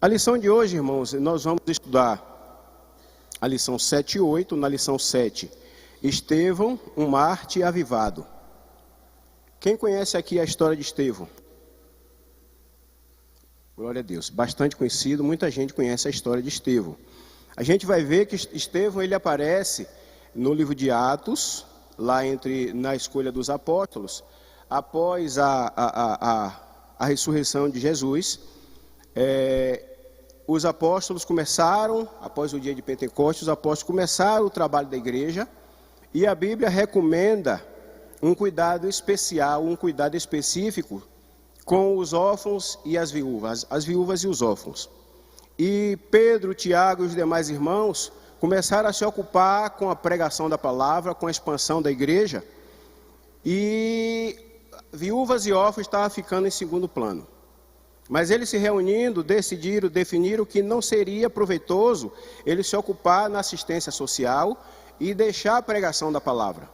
A lição de hoje, irmãos, nós vamos estudar a lição 7 e 8. Na lição 7, Estevão, um Marte avivado. Quem conhece aqui a história de Estevão? Glória a Deus, bastante conhecido, muita gente conhece a história de Estevão. A gente vai ver que Estevão, ele aparece no livro de Atos, lá na escolha dos apóstolos, após a ressurreição de Jesus. Os apóstolos começaram, após o dia de Pentecostes, os apóstolos começaram o trabalho da igreja, e a Bíblia recomenda um cuidado especial, um cuidado específico com os órfãos e as viúvas e os órfãos. E Pedro, Tiago e os demais irmãos começaram a se ocupar com a pregação da palavra, com a expansão da igreja, e viúvas e órfãos estavam ficando em segundo plano. Mas eles se reunindo, definiram que não seria proveitoso eles se ocupar na assistência social e deixar a pregação da palavra.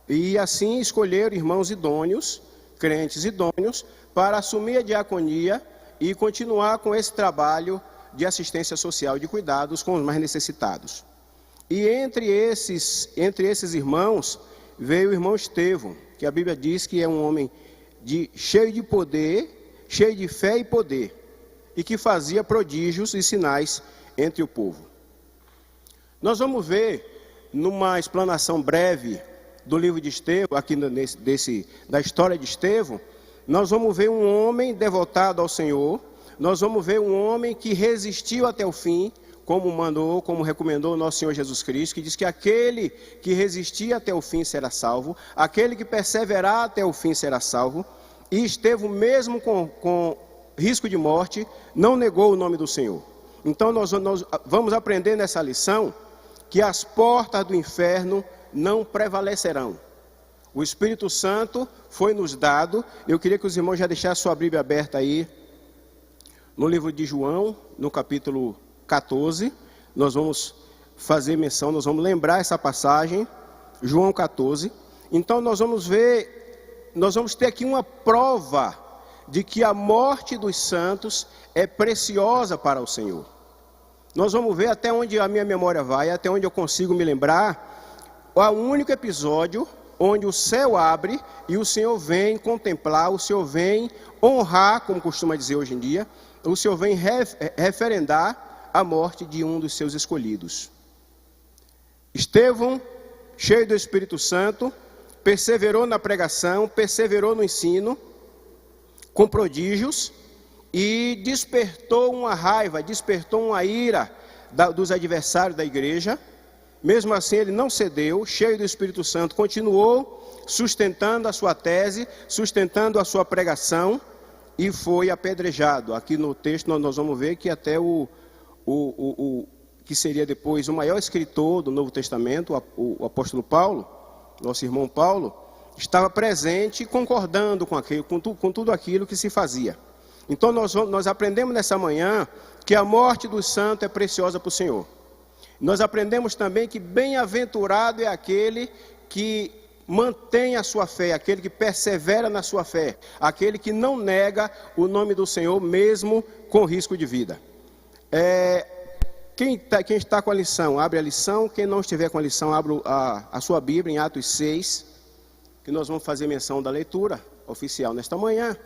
E assim escolheram irmãos idôneos, crentes idôneos, para assumir a diaconia e continuar com esse trabalho de assistência social, de cuidados com os mais necessitados. E entre esses irmãos veio o irmão Estevão, que a Bíblia diz que é um homem cheio de poder, cheio de fé e poder, e que fazia prodígios e sinais entre o povo. Nós vamos ver, numa explanação breve do livro de Estevão, aqui da história de Estevão, nós vamos ver um homem devotado ao Senhor, nós vamos ver um homem que resistiu até o fim, como recomendou o nosso Senhor Jesus Cristo, que diz que aquele que resistir até o fim será salvo, aquele que perseverar até o fim será salvo. E Estevão, mesmo com risco de morte, não negou o nome do Senhor. Então nós vamos aprender nessa lição que as portas do inferno não prevalecerão. O Espírito Santo foi nos dado. Eu queria que os irmãos já deixassem sua Bíblia aberta aí, no livro de João, no capítulo 14. Nós vamos fazer menção, nós vamos lembrar essa passagem, João 14. Então nós vamos ter aqui uma prova de que a morte dos santos é preciosa para o Senhor. Nós vamos ver até onde a minha memória vai, até onde eu consigo me lembrar, o único episódio onde o céu abre e o Senhor vem contemplar, o Senhor vem honrar, como costuma dizer hoje em dia, o Senhor vem referendar a morte de um dos seus escolhidos. Estevão, cheio do Espírito Santo, perseverou na pregação, perseverou no ensino, com prodígios, e despertou uma raiva, despertou uma ira dos adversários da igreja. Mesmo assim ele não cedeu, cheio do Espírito Santo, continuou sustentando a sua tese, sustentando a sua pregação, e foi apedrejado. Aqui no texto nós vamos ver que até que seria depois o maior escritor do Novo Testamento, o apóstolo Paulo, nosso irmão Paulo, estava presente e concordando com tudo aquilo que se fazia. Então nós aprendemos nessa manhã que a morte do santo é preciosa para o Senhor. Nós aprendemos também que bem-aventurado é aquele que mantém a sua fé, aquele que persevera na sua fé, aquele que não nega o nome do Senhor, mesmo com risco de vida. Quem está com a lição, abre a lição. Quem não estiver com a lição, abre a sua Bíblia em Atos 6, que nós vamos fazer menção da leitura oficial nesta manhã,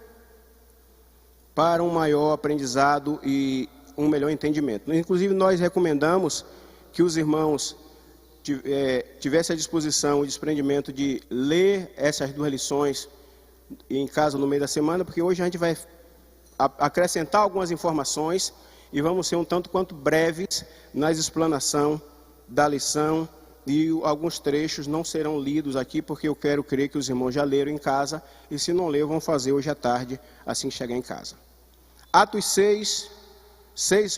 para um maior aprendizado e um melhor entendimento. Inclusive, nós recomendamos que os irmãos tivessem à disposição o desprendimento de ler essas duas lições em casa no meio da semana, porque hoje a gente vai acrescentar algumas informações e vamos ser um tanto quanto breves na explanação da lição, e alguns trechos não serão lidos aqui, porque eu quero crer que os irmãos já leram em casa, e se não ler, vão fazer hoje à tarde, assim que chegar em casa. Atos 6,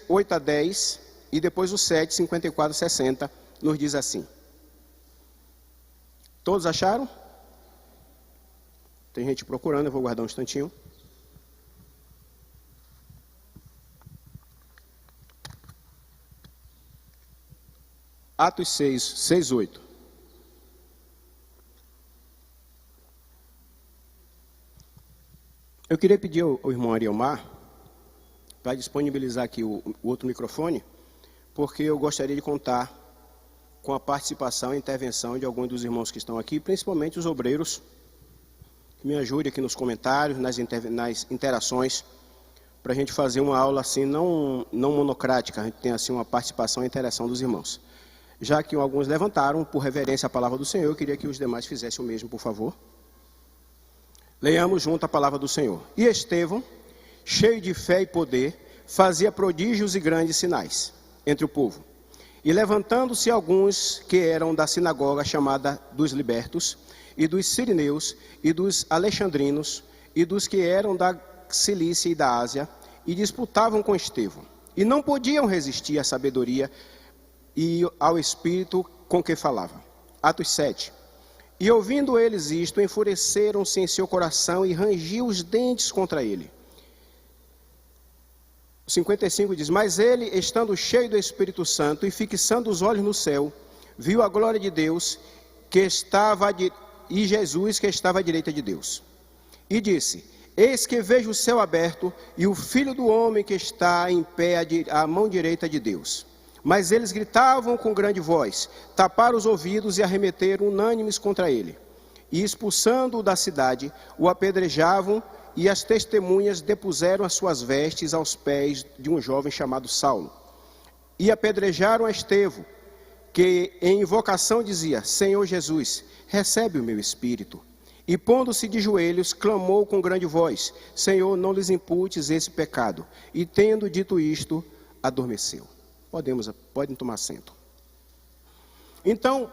8 a 10, e depois o 7, 54 a 60, nos diz assim. Todos acharam? Tem gente procurando, eu vou guardar um instantinho. Atos 6, 8. Eu queria pedir ao irmão Arielmar para disponibilizar aqui o outro microfone, porque eu gostaria de contar com a participação e intervenção de alguns dos irmãos que estão aqui, principalmente os obreiros, que me ajudem aqui nos comentários, nas interações, para a gente fazer uma aula assim, não monocrática, a gente tem assim uma participação e interação dos irmãos. Já que alguns levantaram, por reverência à palavra do Senhor, eu queria que os demais fizessem o mesmo, por favor. Leiamos junto a palavra do Senhor. E Estevão, cheio de fé e poder, fazia prodígios e grandes sinais entre o povo. E levantando-se alguns que eram da sinagoga chamada dos libertos, e dos sirineus, e dos alexandrinos, e dos que eram da Cilícia e da Ásia, e disputavam com Estevão. E não podiam resistir à sabedoria e ao espírito com que falava. Atos 7. E ouvindo eles isto, enfureceram-se em seu coração e rangiam os dentes contra ele. 55 diz, mas ele, estando cheio do Espírito Santo e fixando os olhos no céu, viu a glória de Deus e Jesus que estava à direita de Deus. E disse, eis que vejo o céu aberto e o Filho do Homem que está em pé à mão direita de Deus. Mas eles gritavam com grande voz, taparam os ouvidos e arremeteram unânimes contra ele. E expulsando-o da cidade, o apedrejavam, e as testemunhas depuseram as suas vestes aos pés de um jovem chamado Saulo. E apedrejaram a Estevão, que em invocação dizia, Senhor Jesus, recebe o meu espírito. E pondo-se de joelhos, clamou com grande voz, Senhor, não lhes imputes esse pecado. E tendo dito isto, adormeceu. Podem tomar assento. Então,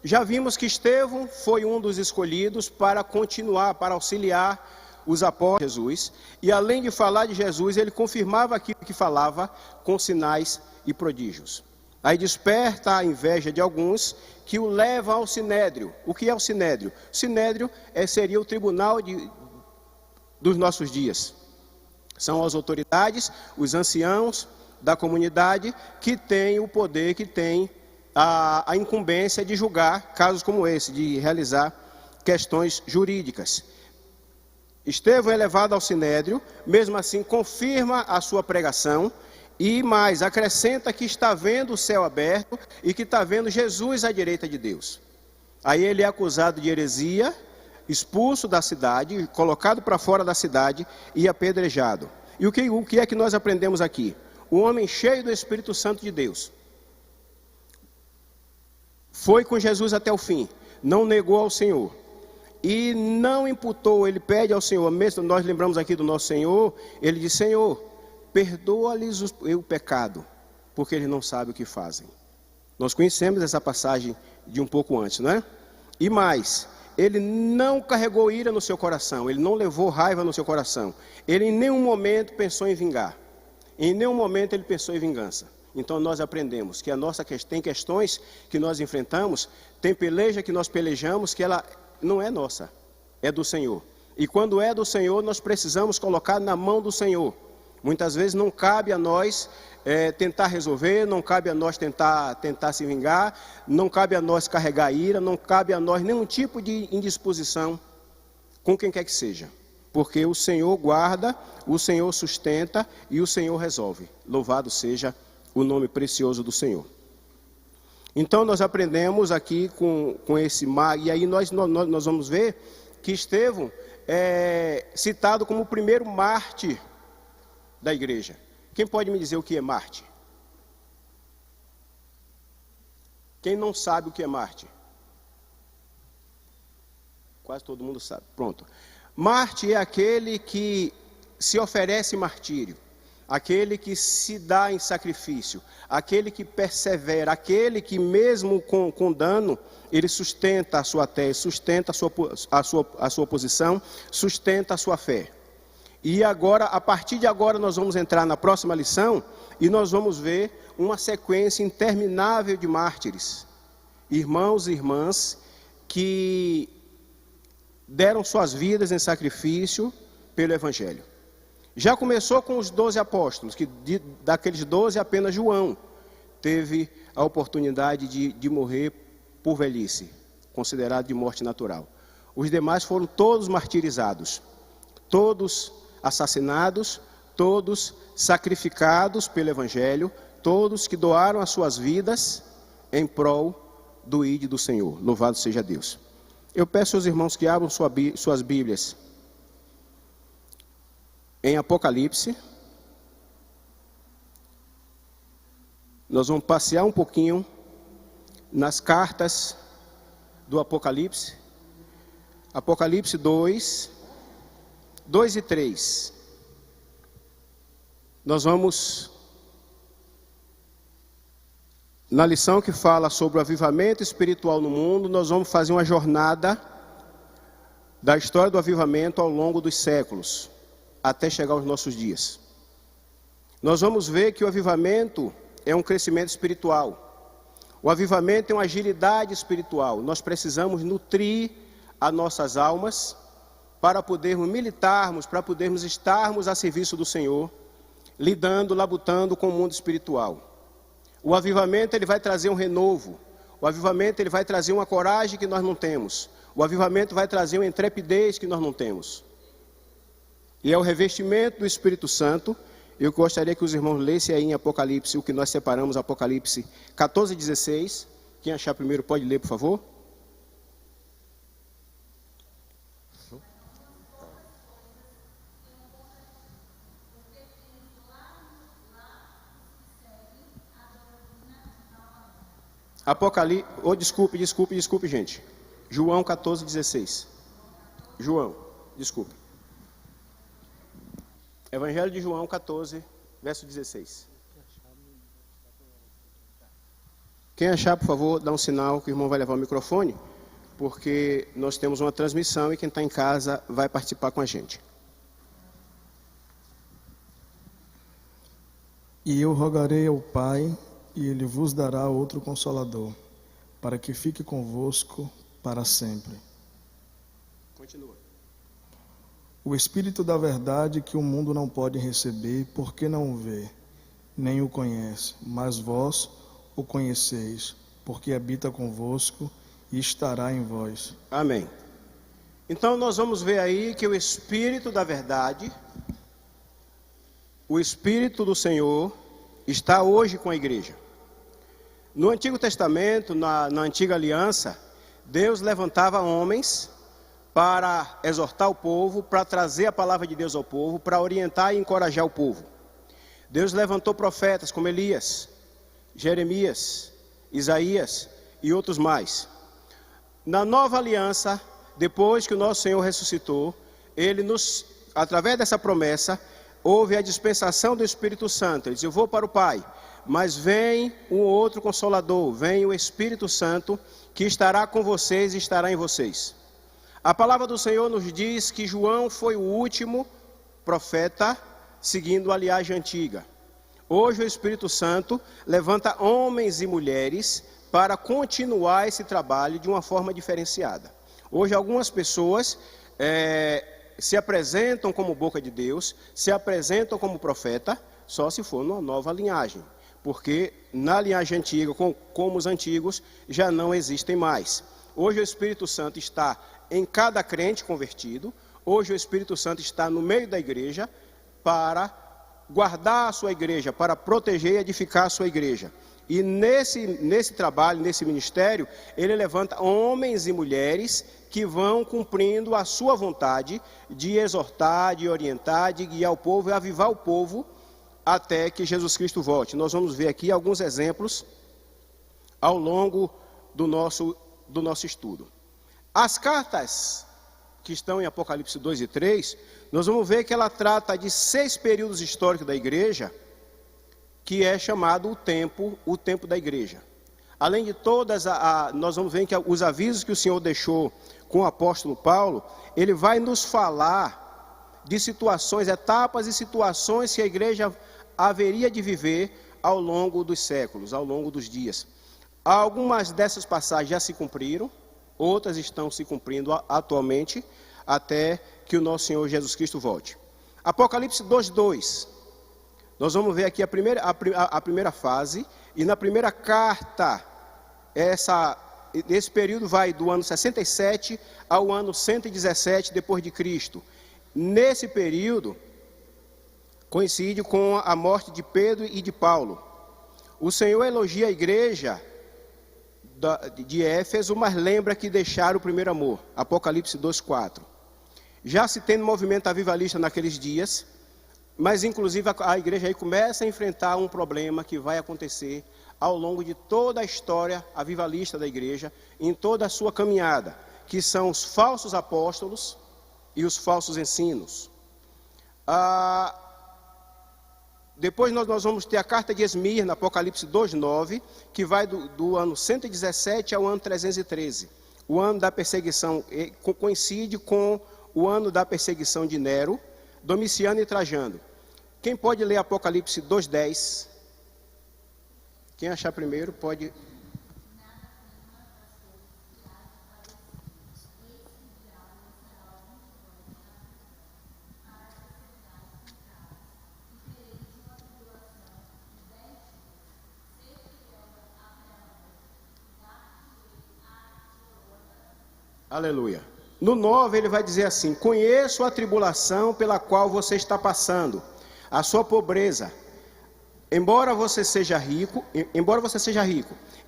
já vimos que Estevão foi um dos escolhidos para continuar, para auxiliar os apóstolos de Jesus, e além de falar de Jesus, ele confirmava aquilo que falava com sinais e prodígios. Aí desperta a inveja de alguns que o levam ao Sinédrio. O que é o Sinédrio? O Sinédrio seria o tribunal dos nossos dias. São as autoridades, os anciãos da comunidade que têm o poder, que têm a incumbência de julgar casos como esse, de realizar questões jurídicas. Estevão é levado ao Sinédrio, mesmo assim confirma a sua pregação e mais, acrescenta que está vendo o céu aberto e que está vendo Jesus à direita de Deus. Aí ele é acusado de heresia, expulso da cidade, colocado para fora da cidade e apedrejado. E o que é que nós aprendemos aqui? O homem cheio do Espírito Santo de Deus foi com Jesus até o fim, não negou ao Senhor. E não imputou, ele pede ao Senhor, mesmo nós lembramos aqui do nosso Senhor, ele diz, Senhor, perdoa-lhes o pecado, porque eles não sabem o que fazem. Nós conhecemos essa passagem de um pouco antes, não é? E mais, ele não carregou ira no seu coração, ele não levou raiva no seu coração, ele em nenhum momento pensou em vingar, em nenhum momento ele pensou em vingança. Então nós aprendemos que tem questões que nós enfrentamos, tem peleja que nós pelejamos, que ela não é nossa, é do Senhor. E quando é do Senhor, nós precisamos colocar na mão do Senhor. Muitas vezes não cabe a nós tentar resolver, não cabe a nós tentar se vingar, não cabe a nós carregar ira, não cabe a nós nenhum tipo de indisposição com quem quer que seja. Porque o Senhor guarda, o Senhor sustenta e o Senhor resolve. Louvado seja o nome precioso do Senhor. Então nós aprendemos aqui com esse mar, e aí nós vamos ver que Estevão é citado como o primeiro mártir da igreja. Quem pode me dizer o que é mártir? Quem não sabe o que é mártir? Quase todo mundo sabe. Pronto. Mártir é aquele que se oferece martírio, aquele que se dá em sacrifício, aquele que persevera, aquele que mesmo com dano, ele sustenta a sua tese, sustenta a sua posição, sustenta a sua fé. E agora, a partir de agora, nós vamos entrar na próxima lição e nós vamos ver uma sequência interminável de mártires, irmãos e irmãs que deram suas vidas em sacrifício pelo Evangelho. Já começou com os 12 apóstolos, que daqueles 12 apenas João teve a oportunidade de morrer por velhice, considerado de morte natural. Os demais foram todos martirizados, todos assassinados, todos sacrificados pelo Evangelho, todos que doaram as suas vidas em prol do ID do Senhor. Louvado seja Deus. Eu peço aos irmãos que abram suas Bíblias em Apocalipse. Nós vamos passear um pouquinho nas cartas do Apocalipse. Apocalipse 2 e 3. Nós vamos, na lição que fala sobre o avivamento espiritual no mundo, nós vamos fazer uma jornada da história do avivamento ao longo dos séculos, até chegar aos nossos dias. Nós vamos ver que o avivamento é um crescimento espiritual. O avivamento é uma agilidade espiritual. Nós precisamos nutrir as nossas almas para podermos militarmos, para podermos estarmos a serviço do Senhor, lidando, labutando com o mundo espiritual. O avivamento ele vai trazer um renovo. O avivamento ele vai trazer uma coragem que nós não temos. O avivamento vai trazer uma intrepidez que nós não temos. E é o revestimento do Espírito Santo. Eu gostaria que os irmãos lessem aí em Apocalipse, o que nós separamos, Apocalipse 14 e 16. Quem achar primeiro pode ler, por favor. Apocalipse, desculpe, gente. João 14, 16. João, desculpe. Evangelho de João 14, verso 16. Quem achar, por favor, dá um sinal que o irmão vai levar o microfone, porque nós temos uma transmissão e quem está em casa vai participar com a gente. E eu rogarei ao Pai, e Ele vos dará outro Consolador, para que fique convosco para sempre. Continua. O Espírito da verdade que o mundo não pode receber, porque não o vê, nem o conhece, mas vós o conheceis, porque habita convosco e estará em vós. Amém. Então nós vamos ver aí que o Espírito da verdade, o Espírito do Senhor, está hoje com a igreja. No Antigo Testamento, na Antiga Aliança, Deus levantava homens para exortar o povo, para trazer a palavra de Deus ao povo, para orientar e encorajar o povo. Deus levantou profetas como Elias, Jeremias, Isaías e outros mais. Na Nova Aliança, depois que o nosso Senhor ressuscitou, Ele nos, através dessa promessa, houve a dispensação do Espírito Santo. Ele disse, eu vou para o Pai, mas vem um outro Consolador, vem o Espírito Santo, que estará com vocês e estará em vocês. A palavra do Senhor nos diz que João foi o último profeta, seguindo a linhagem antiga. Hoje o Espírito Santo levanta homens e mulheres para continuar esse trabalho de uma forma diferenciada. Hoje algumas pessoas se apresentam como boca de Deus, se apresentam como profeta, só se for numa nova linhagem. Porque na linhagem antiga, como os antigos, já não existem mais. Hoje o Espírito Santo está em cada crente convertido. Hoje o Espírito Santo está no meio da igreja para guardar a sua igreja, para proteger e edificar a sua igreja. E nesse trabalho, nesse ministério, ele levanta homens e mulheres que vão cumprindo a sua vontade de exortar, de orientar, de guiar o povo e avivar o povo até que Jesus Cristo volte. Nós vamos ver aqui alguns exemplos ao longo do nosso estudo. As cartas que estão em Apocalipse 2 e 3, nós vamos ver que ela trata de 6 períodos históricos da igreja, que é chamado o tempo da igreja. Além de todas, nós vamos ver que os avisos que o Senhor deixou com o apóstolo Paulo, ele vai nos falar de situações, etapas e situações que a igreja haveria de viver ao longo dos séculos, ao longo dos dias. Algumas dessas passagens já se cumpriram, outras estão se cumprindo atualmente, até que o nosso Senhor Jesus Cristo volte. Apocalipse 2:2. Nós vamos ver aqui a primeira fase, e na primeira carta, esse período vai do ano 67 ao ano 117 depois de Cristo. Nesse período, coincide com a morte de Pedro e de Paulo. O Senhor elogia a igreja de Éfeso, mas lembra que deixaram o primeiro amor. Apocalipse 2:4. Já se tem no movimento avivalista naqueles dias, mas inclusive a igreja aí começa a enfrentar um problema que vai acontecer ao longo de toda a história avivalista da igreja, em toda a sua caminhada, que são os falsos apóstolos e os falsos ensinos. Depois nós vamos ter a carta de Esmirna, Apocalipse 2:9, que vai do ano 117 ao ano 313. O ano da perseguição coincide com o ano da perseguição de Nero, Domiciano e Trajano. Quem pode ler Apocalipse 2:10? Quem achar primeiro pode... Aleluia. No 9 ele vai dizer assim: conheço a tribulação pela qual você está passando, a sua pobreza, embora você seja rico,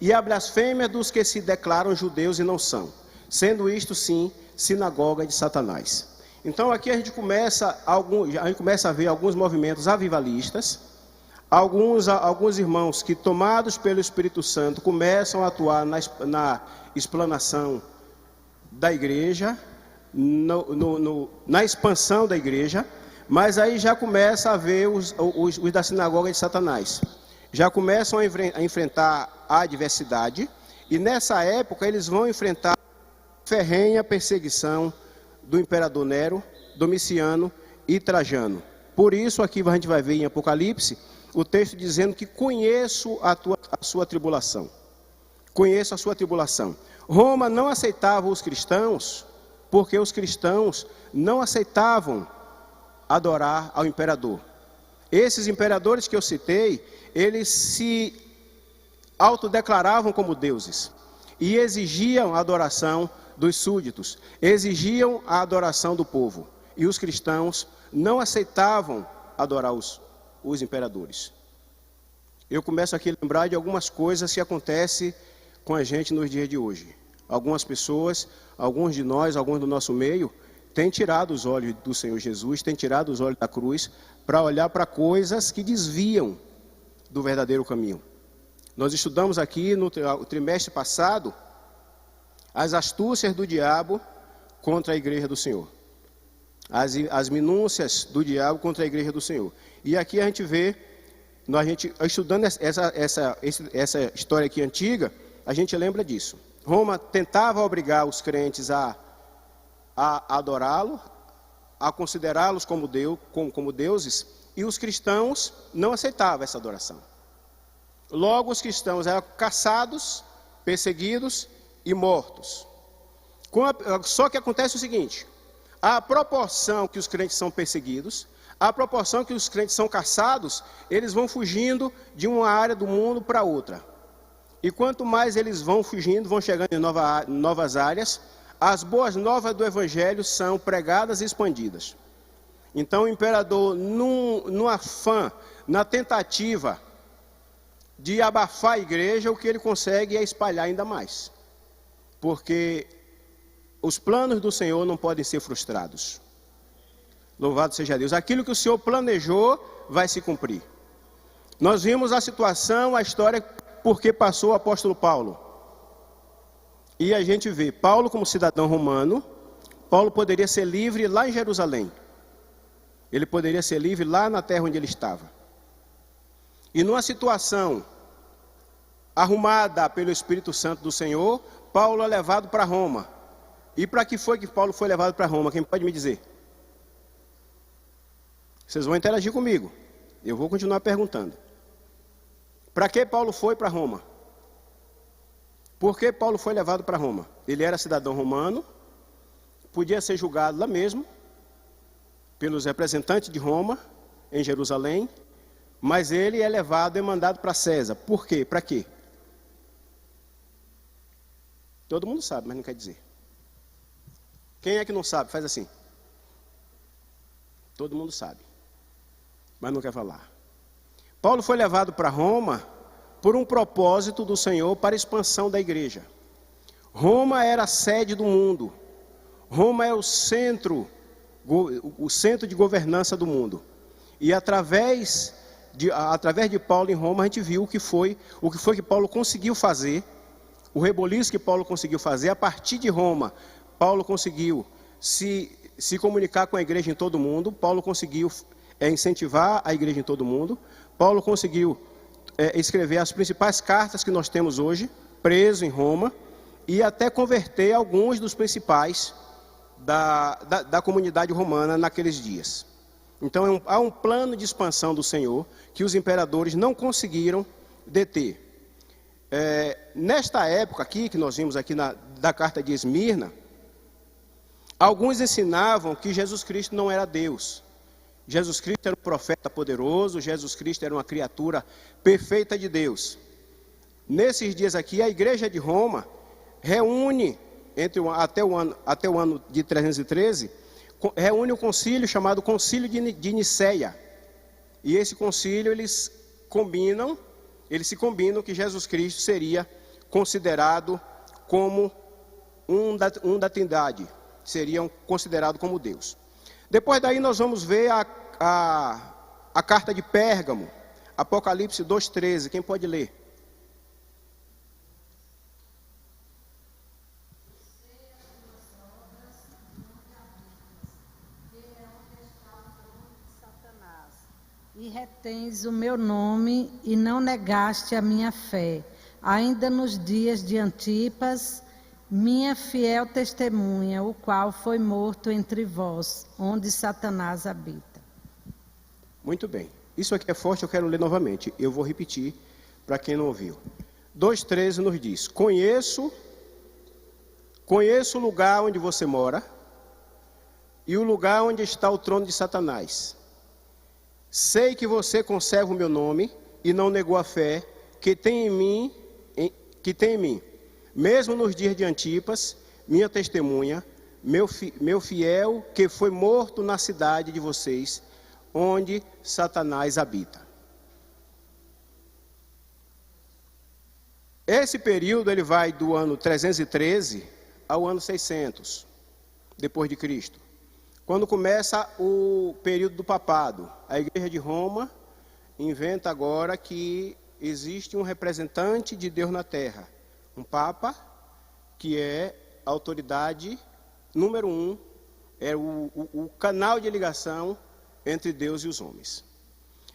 e a blasfêmia dos que se declaram judeus e não são, sendo isto sim sinagoga de Satanás. Então aqui a gente começa a ver alguns movimentos avivalistas, alguns irmãos que, tomados pelo Espírito Santo, começam a atuar na explanação da igreja, na expansão da igreja, mas aí já começa a ver os da sinagoga de Satanás. Já começam a enfrentar a adversidade, e nessa época eles vão enfrentar a ferrenha perseguição do imperador Nero, Domiciano e Trajano. Por isso aqui a gente vai ver em Apocalipse o texto dizendo que conheço a sua tribulação. Conheço a sua tribulação. Roma não aceitava os cristãos, porque os cristãos não aceitavam adorar ao imperador. Esses imperadores que eu citei, eles se autodeclaravam como deuses e exigiam a adoração dos súditos, exigiam a adoração do povo. E os cristãos não aceitavam adorar os imperadores. Eu começo aqui a lembrar de algumas coisas que acontecem com a gente nos dias de hoje. Algumas pessoas, alguns de nós, alguns do nosso meio, têm tirado os olhos do Senhor Jesus, têm tirado os olhos da cruz para olhar para coisas que desviam do verdadeiro caminho. Nós estudamos aqui no trimestre passado as astúcias do diabo contra a igreja do Senhor. As minúcias do diabo contra a igreja do Senhor. E aqui a gente vê, estudando essa história aqui antiga, a gente lembra disso. Roma tentava obrigar os crentes a adorá-lo, a considerá-los como deuses, e os cristãos não aceitavam essa adoração. Logo, os cristãos eram caçados, perseguidos e mortos. Só que acontece o seguinte: a proporção que os crentes são perseguidos, a proporção que os crentes são caçados, eles vão fugindo de uma área do mundo para outra. E quanto mais eles vão fugindo, vão chegando em novas áreas, as boas novas do Evangelho são pregadas e expandidas. Então o imperador, no afã, na tentativa de abafar a igreja, o que ele consegue é espalhar ainda mais. Porque os planos do Senhor não podem ser frustrados. Louvado seja Deus. Aquilo que o Senhor planejou vai se cumprir. Nós vimos a situação, a história, porque passou o apóstolo Paulo. E a gente vê, Paulo como cidadão romano, Paulo poderia ser livre lá em Jerusalém. Ele poderia ser livre lá na terra onde ele estava. E numa situação arrumada pelo Espírito Santo do Senhor, Paulo é levado para Roma. E para que foi que Paulo foi levado para Roma? Quem pode me dizer? Vocês vão interagir comigo. Eu vou continuar perguntando. Para que Paulo foi para Roma? Por que Paulo foi levado para Roma? Ele era cidadão romano, podia ser julgado lá mesmo, pelos representantes de Roma, em Jerusalém, mas ele é levado e mandado para César. Por quê? Para quê? Todo mundo sabe, mas não quer dizer. Quem é que não sabe? Faz assim. Todo mundo sabe. mas não quer falar. Paulo foi levado para Roma por um propósito do Senhor para a expansão da igreja. Roma era a sede do mundo. Roma é o centro de governança do mundo. E através de Paulo em Roma, a gente viu o que foi que Paulo conseguiu fazer, o reboliço que Paulo conseguiu fazer. A partir de Roma, Paulo conseguiu se comunicar com a igreja em todo o mundo. Paulo conseguiu incentivar a igreja em todo o mundo. Paulo conseguiu escrever as principais cartas que nós temos hoje, preso em Roma, e até converter alguns dos principais da comunidade romana naqueles dias. Então há um plano de expansão do Senhor que os imperadores não conseguiram deter. Nesta época aqui, que nós vimos aqui da carta de Esmirna, alguns ensinavam que Jesus Cristo não era Deus. Jesus Cristo era um profeta poderoso, Jesus Cristo era uma criatura perfeita de Deus. Nesses dias aqui, a igreja de Roma reúne, até o ano de 313, reúne um concílio chamado Concílio de Niceia. E esse concílio, eles se combinam que Jesus Cristo seria considerado como um da Trindade, seriam considerados como Deus. Depois daí nós vamos ver a carta de Pérgamo, Apocalipse 2,13, quem pode ler? E retens o meu nome e não negaste a minha fé, ainda nos dias de Antipas, minha fiel testemunha, o qual foi morto entre vós, onde Satanás habita. Muito bem. Isso aqui é forte, eu quero ler novamente. Eu vou repetir para quem não ouviu. 2,13 nos diz: Conheço o lugar onde você mora e o lugar onde está o trono de Satanás. Sei que você conserva o meu nome e não negou a fé que tem em mim. Mesmo nos dias de Antipas, minha testemunha, meu fiel, que foi morto na cidade de vocês, onde Satanás habita. Esse período ele vai do ano 313 ao ano 600, depois de Cristo. Quando começa o período do papado, a igreja de Roma inventa agora que existe um representante de Deus na terra. Um Papa, que é a autoridade número 1, é o canal de ligação entre Deus e os homens.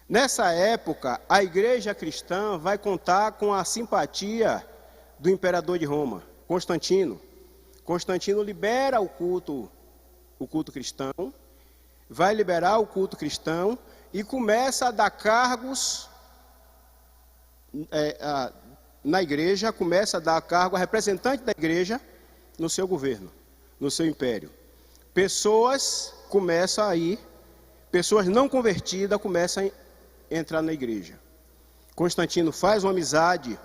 Nessa época, a igreja cristã vai contar com a simpatia do imperador de Roma, Constantino. Constantino libera o culto cristão, vai liberar o culto cristão e começa a dar cargos na igreja, começa a dar cargo a representante da igreja no seu governo, no seu império. Pessoas não convertidas começam a entrar na igreja. Constantino faz uma amizade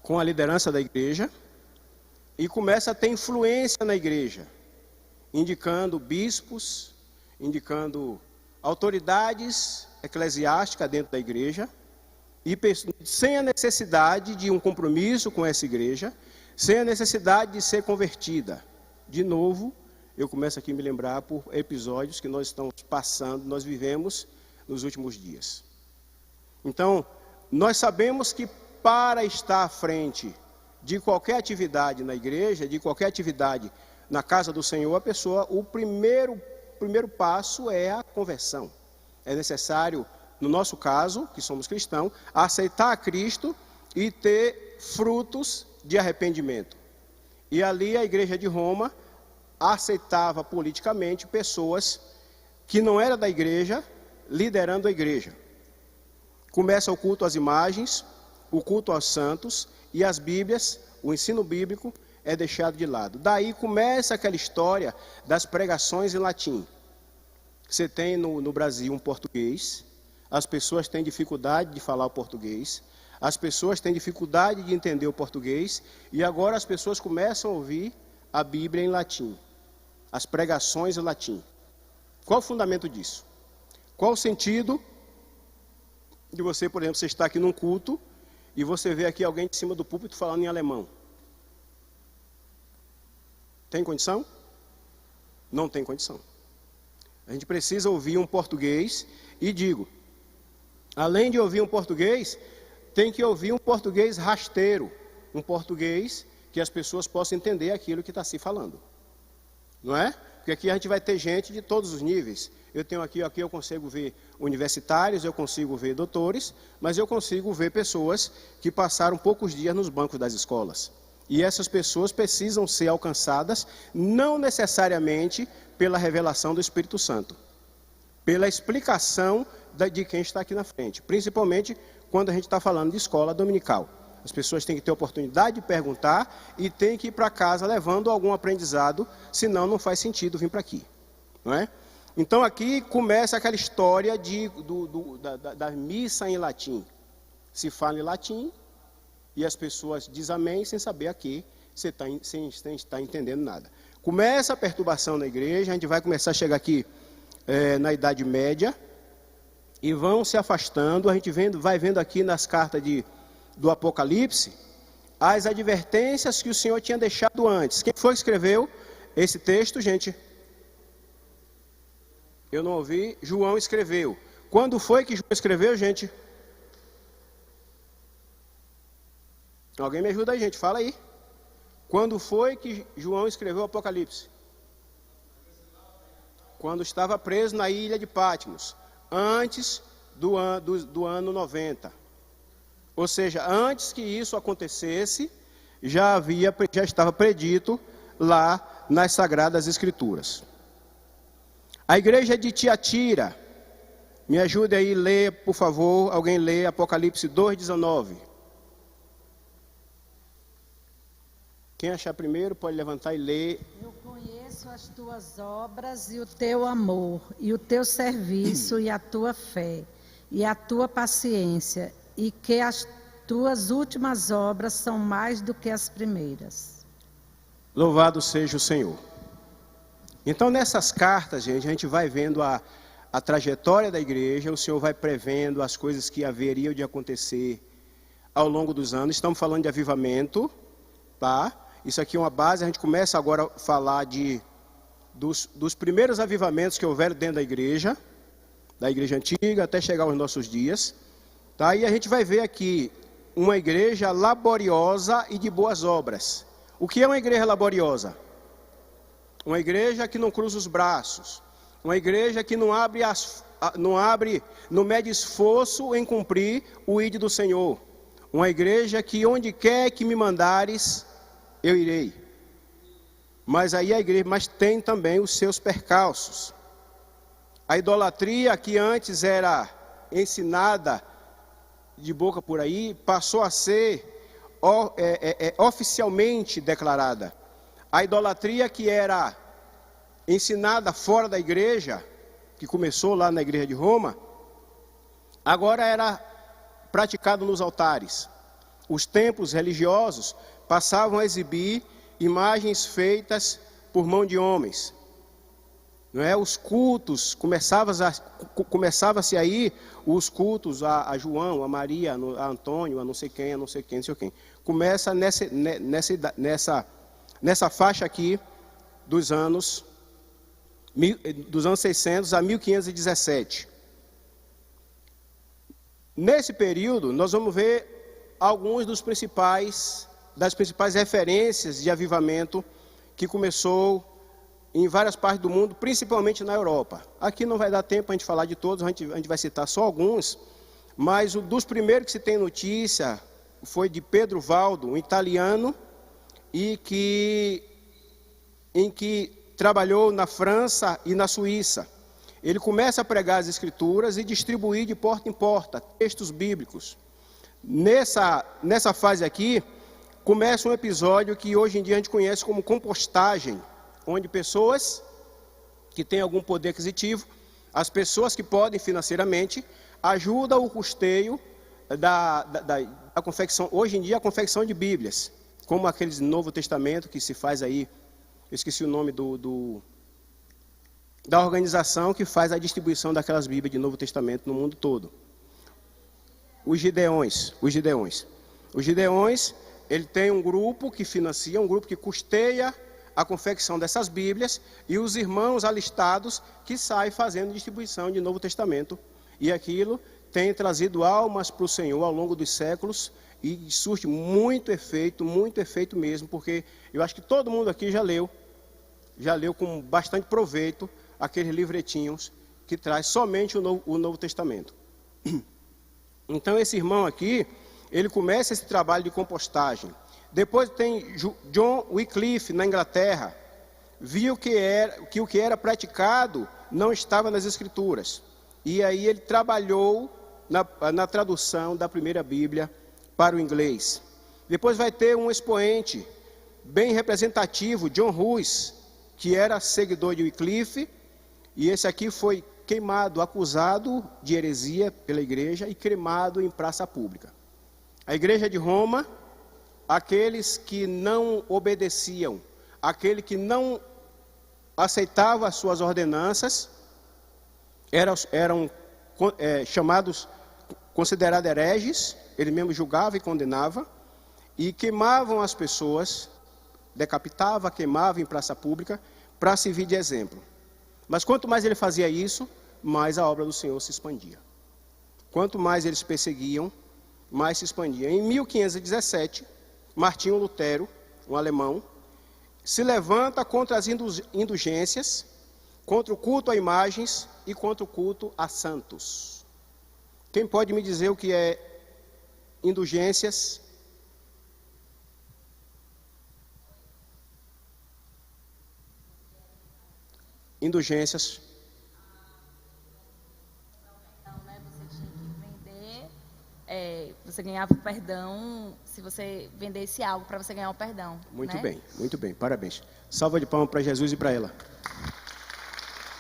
com a liderança da igreja e começa a ter influência na igreja, indicando bispos, indicando autoridades eclesiásticas dentro da igreja, e sem a necessidade de um compromisso com essa igreja, sem a necessidade de ser convertida. De novo, eu começo aqui a me lembrar por episódios que nós estamos passando, nós vivemos nos últimos dias. Então, nós sabemos que para estar à frente de qualquer atividade na igreja, de qualquer atividade na casa do Senhor, o primeiro passo é a conversão. É necessário, no nosso caso, que somos cristãos, aceitar a Cristo e ter frutos de arrependimento. E ali a igreja de Roma aceitava politicamente pessoas que não eram da igreja, liderando a igreja. Começa o culto às imagens, o culto aos santos e as Bíblias, o ensino bíblico é deixado de lado. Daí começa aquela história das pregações em latim. Você tem no Brasil um português, as pessoas têm dificuldade de falar o português, as pessoas têm dificuldade de entender o português, e agora as pessoas começam a ouvir a Bíblia em latim, as pregações em latim. Qual o fundamento disso? Qual o sentido de você, por exemplo, você está aqui num culto e você vê aqui alguém de cima do púlpito falando em alemão? Tem condição? Não tem condição. A gente precisa ouvir um português e digo, além de ouvir um português, tem que ouvir um português rasteiro, um português que as pessoas possam entender aquilo que está se falando. Não é? Porque aqui a gente vai ter gente de todos os níveis. Eu tenho aqui eu consigo ver universitários, eu consigo ver doutores, mas eu consigo ver pessoas que passaram poucos dias nos bancos das escolas. E essas pessoas precisam ser alcançadas, não necessariamente pela revelação do Espírito Santo, pela explicação de quem está aqui na frente, principalmente quando a gente está falando de escola dominical. As pessoas têm que ter oportunidade de perguntar e têm que ir para casa levando algum aprendizado, senão não faz sentido vir para aqui, não é? Então aqui começa aquela história da missa em latim. Se fala em latim e as pessoas dizem amém sem saber a que você está entendendo nada. Começa a perturbação na igreja, a gente vai começar a chegar aqui na Idade Média e vão se afastando. A gente vai vendo aqui nas cartas do Apocalipse as advertências que o Senhor tinha deixado antes. Quem foi que escreveu esse texto, gente? Eu não ouvi. João escreveu. Quando foi que João escreveu, gente? Alguém me ajuda aí, gente, fala aí. Quando foi que João escreveu o Apocalipse? Quando estava preso na ilha de Patmos, antes do ano 90. Ou seja, antes que isso acontecesse, já estava predito lá nas Sagradas Escrituras. A igreja de Tiatira, me ajude aí a ler, por favor, alguém lê Apocalipse 2,19. Quem achar primeiro pode levantar e ler. Eu conheço as tuas obras e o teu amor, e o teu serviço e a tua fé, e a tua paciência, e que as tuas últimas obras são mais do que as primeiras. Louvado seja o Senhor. Então nessas cartas, gente, a gente vai vendo a trajetória da igreja, o Senhor vai prevendo as coisas que haveriam de acontecer ao longo dos anos. Estamos falando de avivamento, tá? Isso aqui é uma base, a gente começa agora a falar dos primeiros avivamentos que houveram dentro da igreja antiga, até chegar aos nossos dias. Tá? E a gente vai ver aqui uma igreja laboriosa e de boas obras. O que é uma igreja laboriosa? Uma igreja que não cruza os braços. Uma igreja que não mede esforço em cumprir o ID do Senhor. Uma igreja que onde quer que me mandares, eu irei. Mas aí a igreja, tem também os seus percalços. A idolatria que antes era ensinada de boca por aí, passou a ser oficialmente declarada. A idolatria que era ensinada fora da igreja, que começou lá na igreja de Roma, agora era praticado nos altares. Os templos religiosos passavam a exibir imagens feitas por mão de homens. Não é? Os cultos, começava-se aí os cultos a João, a Maria, a Antônio, a não sei quem, não sei quem. Começa nessa faixa aqui dos anos 600 a 1517. Nesse período, nós vamos ver alguns das principais referências de avivamento que começou em várias partes do mundo, principalmente na Europa. Aqui não vai dar tempo a gente falar de todos, a gente vai citar só alguns, mas um dos primeiros que se tem notícia foi de Pedro Valdo, um italiano, em que trabalhou na França e na Suíça. Ele começa a pregar as Escrituras e distribuir de porta em porta textos bíblicos. Nessa fase aqui, começa um episódio que hoje em dia a gente conhece como compostagem, onde pessoas que têm algum poder aquisitivo, as pessoas que podem financeiramente, ajudam o custeio da confecção, hoje em dia a confecção de Bíblias, como aqueles Novo Testamento que se faz aí, eu esqueci o nome da organização que faz a distribuição daquelas Bíblias de Novo Testamento no mundo todo. Os Gideões. Os Gideões, ele tem um grupo que financia, um grupo que custeia a confecção dessas Bíblias, e os irmãos alistados que saem fazendo distribuição de Novo Testamento. E aquilo tem trazido almas para o Senhor ao longo dos séculos, e surte muito efeito mesmo, porque eu acho que todo mundo aqui já leu com bastante proveito aqueles livretinhos que traz somente o Novo Testamento. Então esse irmão aqui, ele começa esse trabalho de compostagem. Depois tem John Wycliffe, na Inglaterra, viu que o que era praticado não estava nas Escrituras. E aí ele trabalhou na tradução da primeira Bíblia para o inglês. Depois vai ter um expoente bem representativo, John Hus, que era seguidor de Wycliffe, e esse aqui foi queimado, acusado de heresia pela igreja e cremado em praça pública. A igreja de Roma, aqueles que não obedeciam, aquele que não aceitava as suas ordenanças, eram chamados, considerados hereges. Ele mesmo julgava e condenava, e queimavam as pessoas, decapitava, queimava em praça pública, para servir de exemplo. Mas quanto mais ele fazia isso, mais a obra do Senhor se expandia. Quanto mais eles perseguiam, mais se expandia. Em 1517, Martinho Lutero, um alemão, se levanta contra as indulgências, contra o culto a imagens e contra o culto a santos. Quem pode me dizer o que é indulgências? Indulgências. Então, né, você tinha que vender, você ganhava o perdão se você vendesse algo para você ganhar o perdão. Muito né? bem, muito bem, parabéns. Salva de palmas para Jesus e para ela.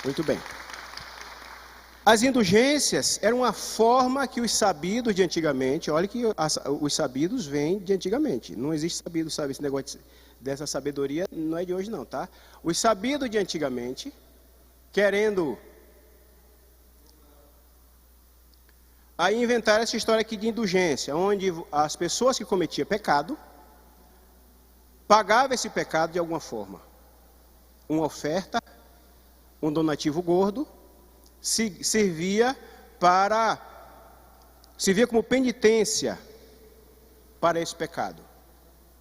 Muito bem. As indulgências eram uma forma que os sabidos de antigamente, olha que os sabidos vêm de antigamente, não existe sabido, sabe, esse negócio dessa sabedoria não é de hoje não, tá? Os sabidos de antigamente, querendo aí inventaram essa história aqui de indulgência, onde as pessoas que cometiam pecado, pagavam esse pecado de alguma forma. Uma oferta, um donativo gordo, servia como penitência para esse pecado.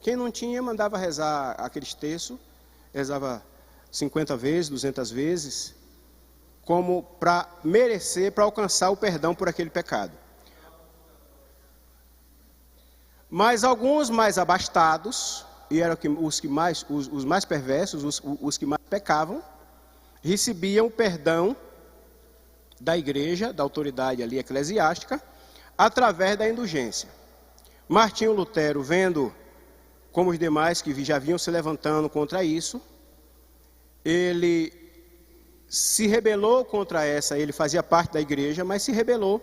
Quem não tinha, mandava rezar aqueles textos, rezava 50 vezes, 200 vezes, como para merecer, para alcançar o perdão por aquele pecado. Mas alguns mais abastados, e eram os mais perversos, os que mais pecavam, recebiam o perdão da igreja, da autoridade ali eclesiástica, através da indulgência. Martinho Lutero, vendo como os demais que já vinham se levantando contra isso, ele se rebelou contra ele fazia parte da igreja, mas se rebelou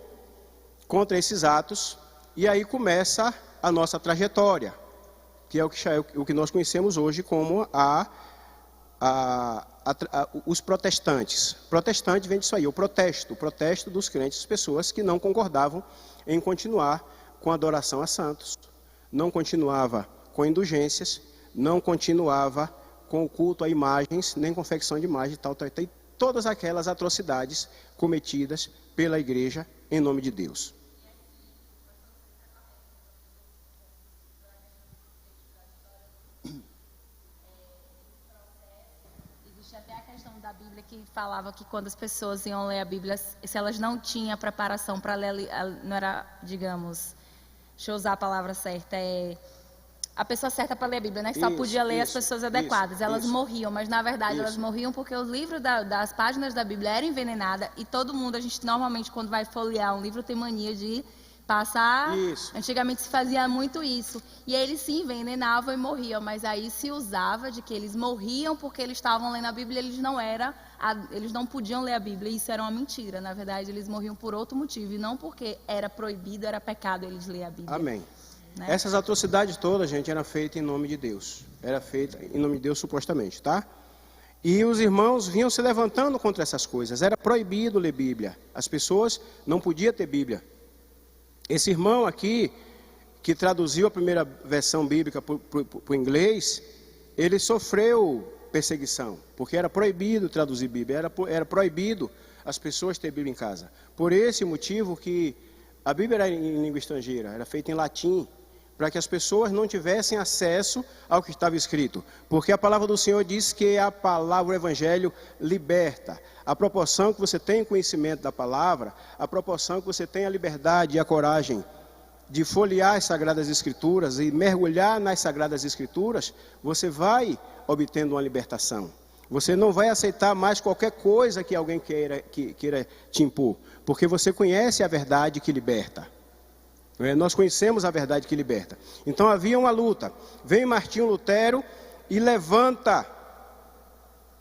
contra esses atos, e aí começa a nossa trajetória, que é o que nós conhecemos hoje como os protestantes. Protestante vem disso aí, o protesto dos crentes, pessoas que não concordavam em continuar com a adoração a santos, não continuava com indulgências, não continuava com o culto a imagens, nem confecção de imagens, e todas aquelas atrocidades cometidas pela igreja em nome de Deus. Existe até a questão da Bíblia que falava que quando as pessoas iam ler a Bíblia, se elas não tinham preparação para ler, não era, digamos, deixa eu usar a palavra certa, a pessoa certa para ler a Bíblia, né? Que só podia ler as pessoas adequadas. Elas morriam, mas na verdade elas morriam porque os livros das páginas da Bíblia eram envenenadas, e todo mundo, a gente normalmente quando vai folhear um livro tem mania de passar. Antigamente se fazia muito isso. E aí eles se envenenavam e morriam, mas aí se usava de que eles morriam porque eles estavam lendo a Bíblia, eles não podiam ler a Bíblia, e isso era uma mentira. Na verdade, eles morriam por outro motivo, e não porque era proibido, era pecado eles ler a Bíblia. Amém. Né? Essas atrocidades todas, gente, eram feitas em nome de Deus. Era feita em nome de Deus supostamente, tá? E os irmãos vinham se levantando contra essas coisas. Era proibido ler Bíblia. As pessoas não podiam ter Bíblia. Esse irmão aqui, que traduziu a primeira versão bíblica para o inglês, ele sofreu perseguição, porque era proibido traduzir Bíblia, era proibido as pessoas ter Bíblia em casa. Por esse motivo que a Bíblia era em língua estrangeira, era feita em latim, para que as pessoas não tivessem acesso ao que estava escrito. Porque a palavra do Senhor diz que a palavra, o Evangelho, liberta. A proporção que você tem conhecimento da palavra, a proporção que você tem a liberdade e a coragem de folhear as Sagradas Escrituras e mergulhar nas Sagradas Escrituras, você vai obtendo uma libertação. Você não vai aceitar mais qualquer coisa que alguém queira te impor, porque você conhece a verdade que liberta. Nós conhecemos a verdade que liberta. Então havia uma luta. Vem Martinho Lutero e levanta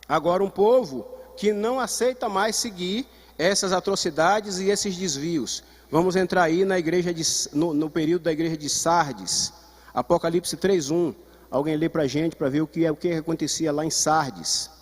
agora um povo que não aceita mais seguir essas atrocidades e esses desvios. Vamos entrar aí na igreja no período da igreja de Sardes, Apocalipse 3:1. Alguém lê para a gente para ver o que acontecia lá em Sardes.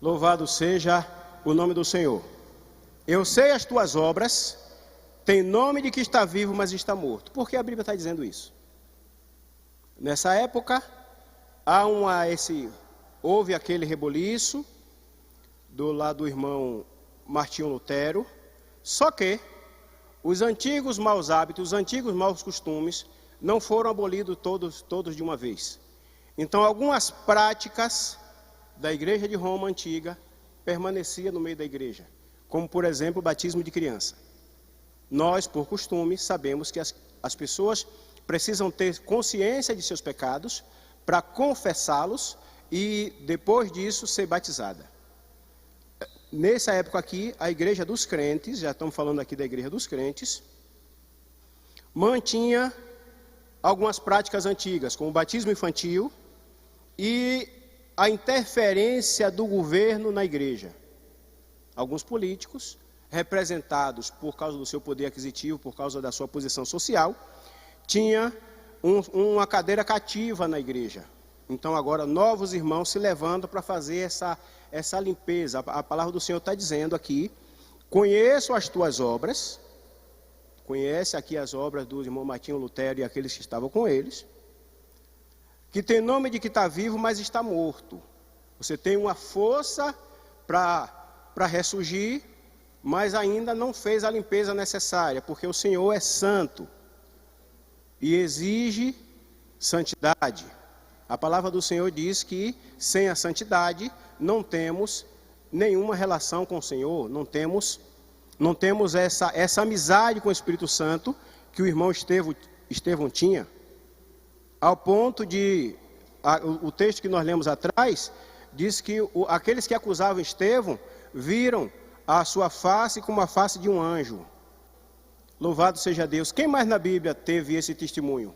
Louvado seja o nome do Senhor. Eu sei as tuas obras, tem nome de que está vivo, mas está morto. Por que a Bíblia está dizendo isso? Nessa época, houve aquele reboliço do lado do irmão Martinho Lutero, só que os antigos maus hábitos, os antigos maus costumes, não foram abolidos todos de uma vez. Então, algumas práticas da igreja de Roma antiga permanecia no meio da igreja, como por exemplo o batismo de criança. Nós, por costume, sabemos que as pessoas precisam ter consciência de seus pecados para confessá-los e depois disso ser batizada. Nessa época aqui, a igreja dos crentes, já estamos falando aqui da igreja dos crentes, mantinha algumas práticas antigas, como o batismo infantil e a interferência do governo na igreja. Alguns políticos, representados por causa do seu poder aquisitivo, por causa da sua posição social, tinha uma cadeira cativa na igreja. Então agora novos irmãos se levantam para fazer essa limpeza. A palavra do Senhor está dizendo aqui: conheço as tuas obras, conhece aqui as obras do irmão Martinho Lutero e aqueles que estavam com eles, que tem nome de que está vivo, mas está morto. Você tem uma força para ressurgir, mas ainda não fez a limpeza necessária, porque o Senhor é santo e exige santidade. A palavra do Senhor diz que sem a santidade não temos nenhuma relação com o Senhor, não temos essa amizade com o Espírito Santo que o irmão Estevão tinha. Ao ponto de, o texto que nós lemos atrás, diz que aqueles que acusavam Estevão viram a sua face como a face de um anjo. Louvado seja Deus. Quem mais na Bíblia teve esse testemunho?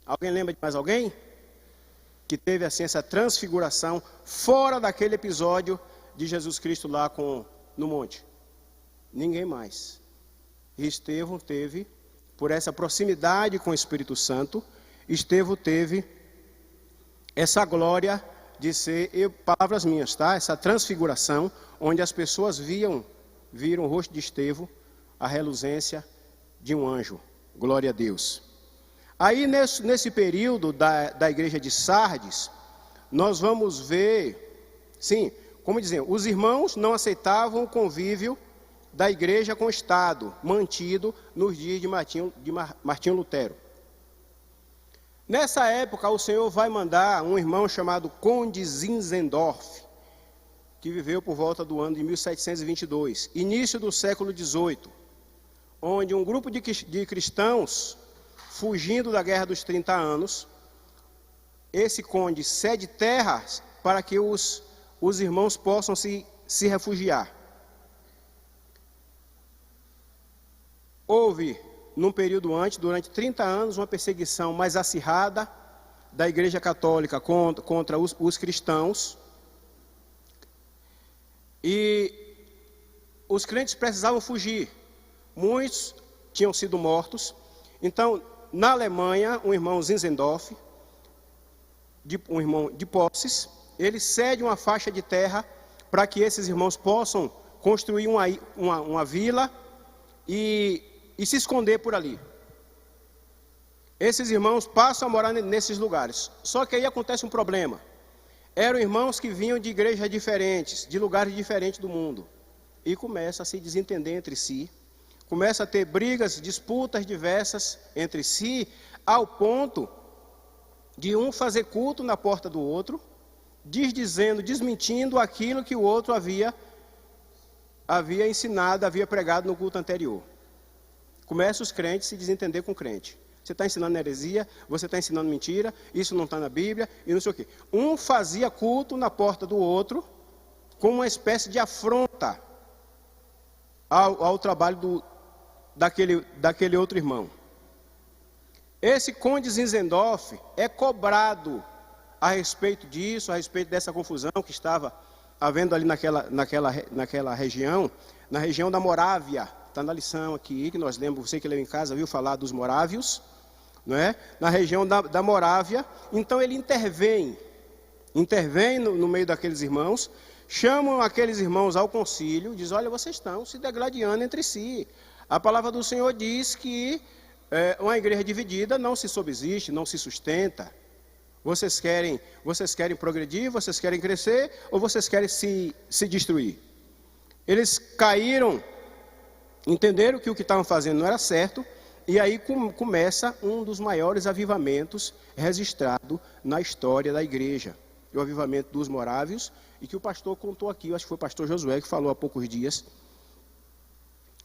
Alguém lembra de mais alguém? Que teve assim essa transfiguração fora daquele episódio de Jesus Cristo lá no monte? Ninguém mais. E Estevão teve, por essa proximidade com o Espírito Santo, Estevão teve essa glória de ser, palavras minhas, tá? Essa transfiguração, onde as pessoas viram o rosto de Estevão, a reluzência de um anjo. Glória a Deus. Aí nesse período da igreja de Sardes, nós vamos ver, sim, como dizem, os irmãos não aceitavam o convívio da igreja com o Estado, mantido nos dias de Martinho Lutero. Nessa época, o Senhor vai mandar um irmão chamado Conde Zinzendorf, que viveu por volta do ano de 1722, início do século XVIII, onde um grupo de cristãos, fugindo da Guerra dos 30 anos, esse conde cede terras para que os irmãos possam se refugiar. Houve num período antes, durante 30 anos, uma perseguição mais acirrada da Igreja Católica contra os cristãos. E os crentes precisavam fugir. Muitos tinham sido mortos. Então, na Alemanha, um irmão Zinzendorf, um irmão de posses, ele cede uma faixa de terra para que esses irmãos possam construir uma vila e se esconder por ali. Esses irmãos passam a morar nesses lugares. Só que aí acontece um problema. Eram irmãos que vinham de igrejas diferentes, de lugares diferentes do mundo. E começa a se desentender entre si. Começa a ter brigas, disputas diversas entre si, ao ponto de um fazer culto na porta do outro, desmentindo aquilo que o outro havia ensinado, havia pregado no culto anterior. Começa os crentes a se desentender com o crente. Você está ensinando heresia, você está ensinando mentira, isso não está na Bíblia, e não sei o quê. Um fazia culto na porta do outro, como uma espécie de afronta ao trabalho daquele outro irmão. Esse conde Zinzendorf é cobrado a respeito disso, a respeito dessa confusão que estava havendo ali naquela região, na região da Morávia. Está na lição aqui, que nós lemos, você que leu em casa, viu falar dos morávios, não é? Na região da Morávia. Então ele intervém no meio daqueles irmãos, chamam aqueles irmãos ao concílio, diz: olha, vocês estão se degladiando entre si. A palavra do Senhor diz que uma igreja dividida não se subsiste, não se sustenta. Vocês querem progredir, vocês querem crescer, ou vocês querem se destruir? Eles caíram, entenderam que o que estavam fazendo não era certo, e aí começa um dos maiores avivamentos registrado na história da igreja. O avivamento dos morávios, e que o pastor contou aqui, eu acho que foi o pastor Josué que falou há poucos dias,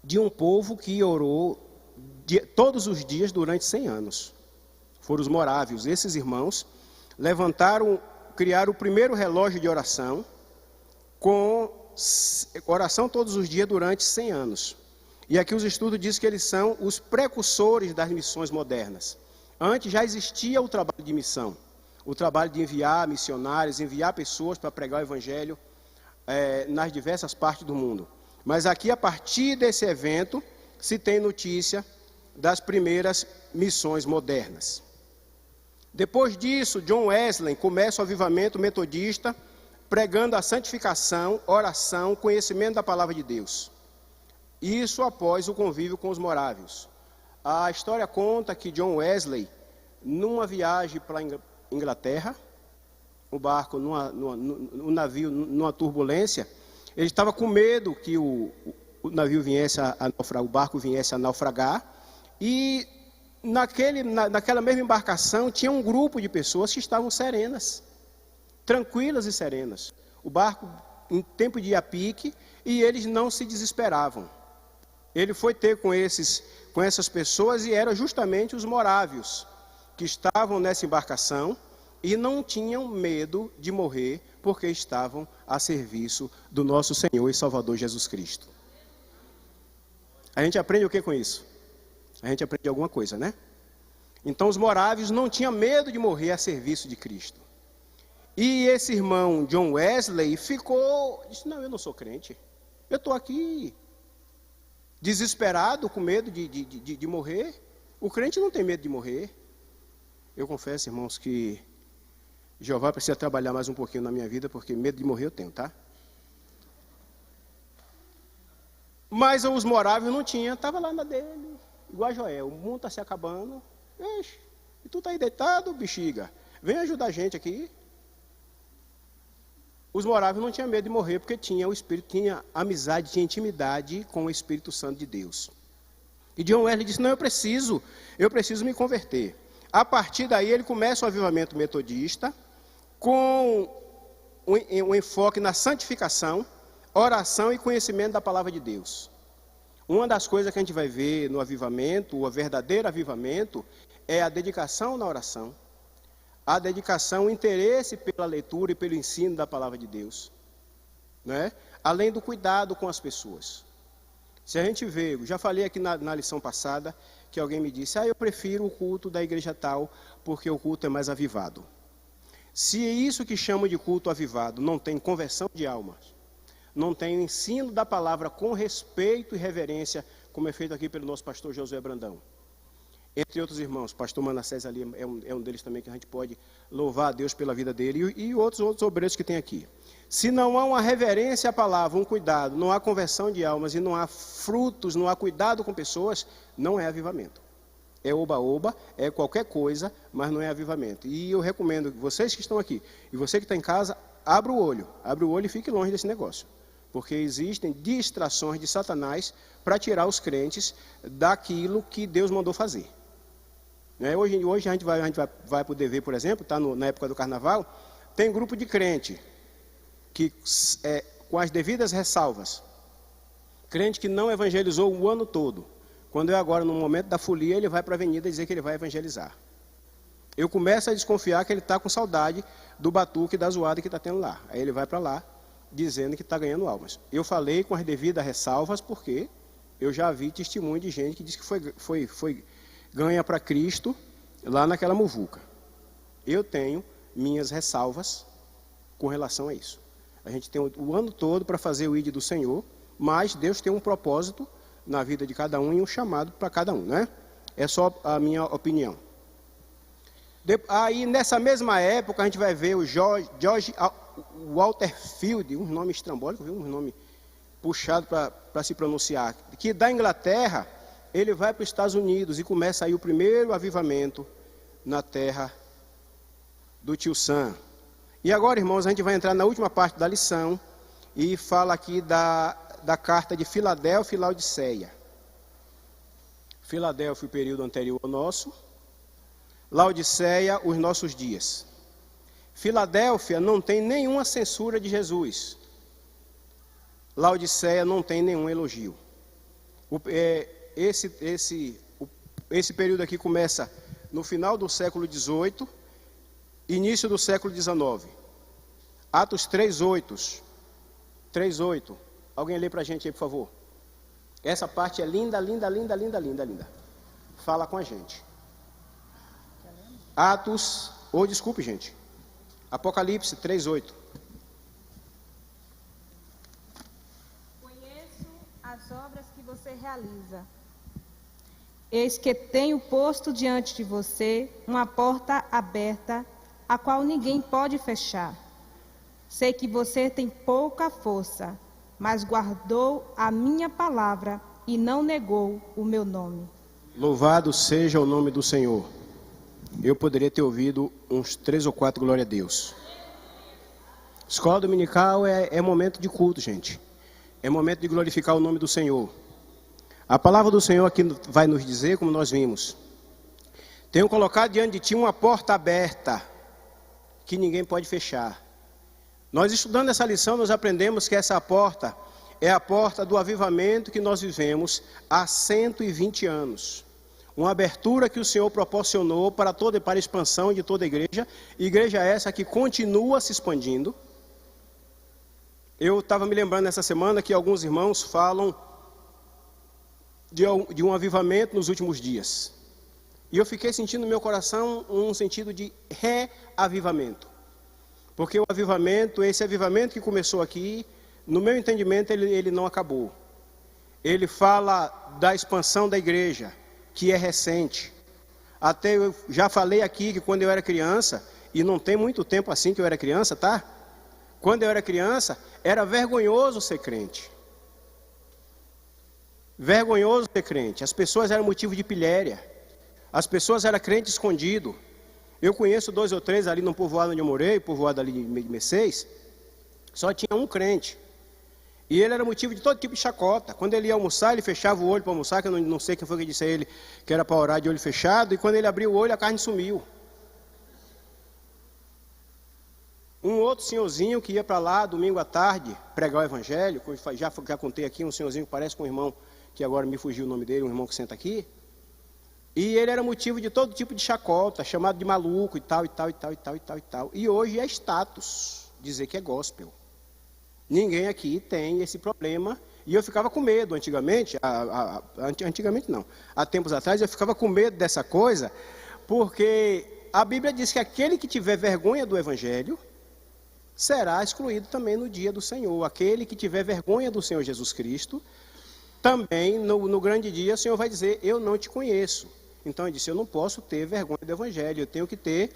de um povo que orou todos os dias durante 100 anos. Foram os morávios. Esses irmãos criaram o primeiro relógio de oração, com oração todos os dias durante 100 anos. E aqui os estudos dizem que eles são os precursores das missões modernas. Antes já existia o trabalho de missão, o trabalho de enviar missionários, enviar pessoas para pregar o evangelho nas diversas partes do mundo. Mas aqui, a partir desse evento, se tem notícia das primeiras missões modernas. Depois disso, John Wesley começa o avivamento metodista, pregando a santificação, oração, conhecimento da palavra de Deus. Isso após o convívio com os morávios. A história conta que John Wesley, numa viagem para a Inglaterra, o barco, no navio, numa turbulência, ele estava com medo que o navio viesse o barco viesse a naufragar, e naquela mesma embarcação tinha um grupo de pessoas que estavam serenas, tranquilas e serenas. O barco em tempo de ir a pique, e eles não se desesperavam. Ele foi ter com essas pessoas, e eram justamente os morávios que estavam nessa embarcação e não tinham medo de morrer, porque estavam a serviço do nosso Senhor e Salvador Jesus Cristo. A gente aprende o que com isso? A gente aprende alguma coisa, né? Então os morávios não tinham medo de morrer a serviço de Cristo. E esse irmão John Wesley disse: não, eu não sou crente, eu estou aqui desesperado, com medo de morrer. O crente não tem medo de morrer. Eu confesso, irmãos, que Jeová precisa trabalhar mais um pouquinho na minha vida, porque medo de morrer eu tenho, tá? Mas os morávios não tinham, estava lá na dele, igual a Joel, o mundo está se acabando. Ixi, e tu está aí deitado, bexiga, vem ajudar a gente aqui. Os morávios não tinham medo de morrer, porque tinha amizade, tinha intimidade com o Espírito Santo de Deus. E John Wesley disse: não, eu preciso me converter. A partir daí ele começa o avivamento metodista, com um enfoque na santificação, oração e conhecimento da palavra de Deus. Uma das coisas que a gente vai ver no avivamento, o verdadeiro avivamento, é a dedicação na oração, a dedicação, o interesse pela leitura e pelo ensino da palavra de Deus, né? Além do cuidado com as pessoas. Se a gente vê, já falei aqui na lição passada, que alguém me disse, eu prefiro o culto da igreja tal, porque o culto é mais avivado. Se isso que chamam de culto avivado não tem conversão de almas, não tem o ensino da palavra com respeito e reverência, como é feito aqui pelo nosso pastor Josué Brandão, entre outros irmãos, o pastor Manassés ali é um deles também, que a gente pode louvar a Deus pela vida dele, e outros obreiros que tem aqui. Se não há uma reverência à palavra, um cuidado, não há conversão de almas e não há frutos, não há cuidado com pessoas, não é avivamento. É oba-oba, é qualquer coisa, mas não é avivamento. E eu recomendo que vocês que estão aqui, e você que está em casa, abra o olho e fique longe desse negócio. Porque existem distrações de Satanás para tirar os crentes daquilo que Deus mandou fazer. Hoje a gente vai poder ver, por exemplo, está na época do carnaval, tem grupo de crente, que com as devidas ressalvas, crente que não evangelizou o ano todo, quando agora, no momento da folia, ele vai para a avenida dizer que ele vai evangelizar. Eu começo a desconfiar que ele está com saudade do batuque, da zoada que está tendo lá. Aí ele vai para lá, dizendo que está ganhando almas. Eu falei com as devidas ressalvas, porque eu já vi testemunho de gente que disse que foi ganha para Cristo lá naquela muvuca. Eu tenho minhas ressalvas com relação a isso. A gente tem o ano todo para fazer o ID do Senhor, mas Deus tem um propósito na vida de cada um e um chamado para cada um, né? É só a minha opinião. Aí, nessa mesma época, a gente vai ver o George Waterfield, um nome estrambólico, um nome puxado para se pronunciar, que da Inglaterra, ele vai para os Estados Unidos e começa aí o primeiro avivamento na terra do tio Sam. E agora, irmãos, a gente vai entrar na última parte da lição e fala aqui da carta de Filadélfia e Laodiceia. Filadélfia, o período anterior ao nosso. Laodiceia, os nossos dias. Filadélfia não tem nenhuma censura de Jesus. Laodiceia não tem nenhum elogio. Esse período aqui começa no final do século XVIII, início do século XIX. Atos 3:8. Alguém lê para a gente aí, por favor. Essa parte é linda, linda, linda, linda, linda, linda. Fala com a gente. Atos, desculpe, gente. Apocalipse 3:8. Conheço as obras que você realiza. Eis que tenho posto diante de você uma porta aberta, a qual ninguém pode fechar. Sei que você tem pouca força, mas guardou a minha palavra e não negou o meu nome. Louvado seja o nome do Senhor. Eu poderia ter ouvido uns 3 ou 4 glória a Deus. Escola dominical é momento de culto, gente. É momento de glorificar o nome do Senhor. A palavra do Senhor aqui vai nos dizer, como nós vimos: tenho colocado diante de ti uma porta aberta, que ninguém pode fechar. Nós, estudando essa lição, nós aprendemos que essa porta é a porta do avivamento que nós vivemos há 120 anos. Uma abertura que o Senhor proporcionou para a expansão de toda a igreja. Igreja essa que continua se expandindo. Eu estava me lembrando nessa semana que alguns irmãos falam de um avivamento nos últimos dias. E eu fiquei sentindo no meu coração um sentido de reavivamento. Porque o avivamento, esse avivamento que começou aqui, no meu entendimento, ele não acabou. Ele fala da expansão da igreja, que é recente. Até eu já falei aqui que quando eu era criança, e não tem muito tempo assim que eu era criança, tá? Quando eu era criança, era vergonhoso ser crente. Vergonhoso ser crente. As pessoas eram motivo de pilhéria. As pessoas eram crente escondido. Eu conheço 2 ou 3 ali no povoado onde eu morei, povoado ali de Mercês, só tinha um crente. E ele era motivo de todo tipo de chacota. Quando ele ia almoçar, ele fechava o olho para almoçar, que eu não sei quem foi que disse a ele que era para orar de olho fechado, e quando ele abriu o olho, a carne sumiu. Um outro senhorzinho que ia para lá, domingo à tarde, pregar o evangelho, já contei aqui, um senhorzinho que parece com um irmão, que agora me fugiu o nome dele, um irmão que senta aqui. E ele era motivo de todo tipo de chacota, chamado de maluco e tal, e tal, e tal, e tal, e tal, e tal. E hoje é status dizer que é gospel. Ninguém aqui tem esse problema, E eu ficava com medo antigamente, antigamente não, há tempos atrás eu ficava com medo dessa coisa, porque a Bíblia diz que aquele que tiver vergonha do Evangelho será excluído também no dia do Senhor. Aquele que tiver vergonha do Senhor Jesus Cristo, também no grande dia o Senhor vai dizer, eu não te conheço. Então ele disse, eu não posso ter vergonha do Evangelho, eu tenho que ter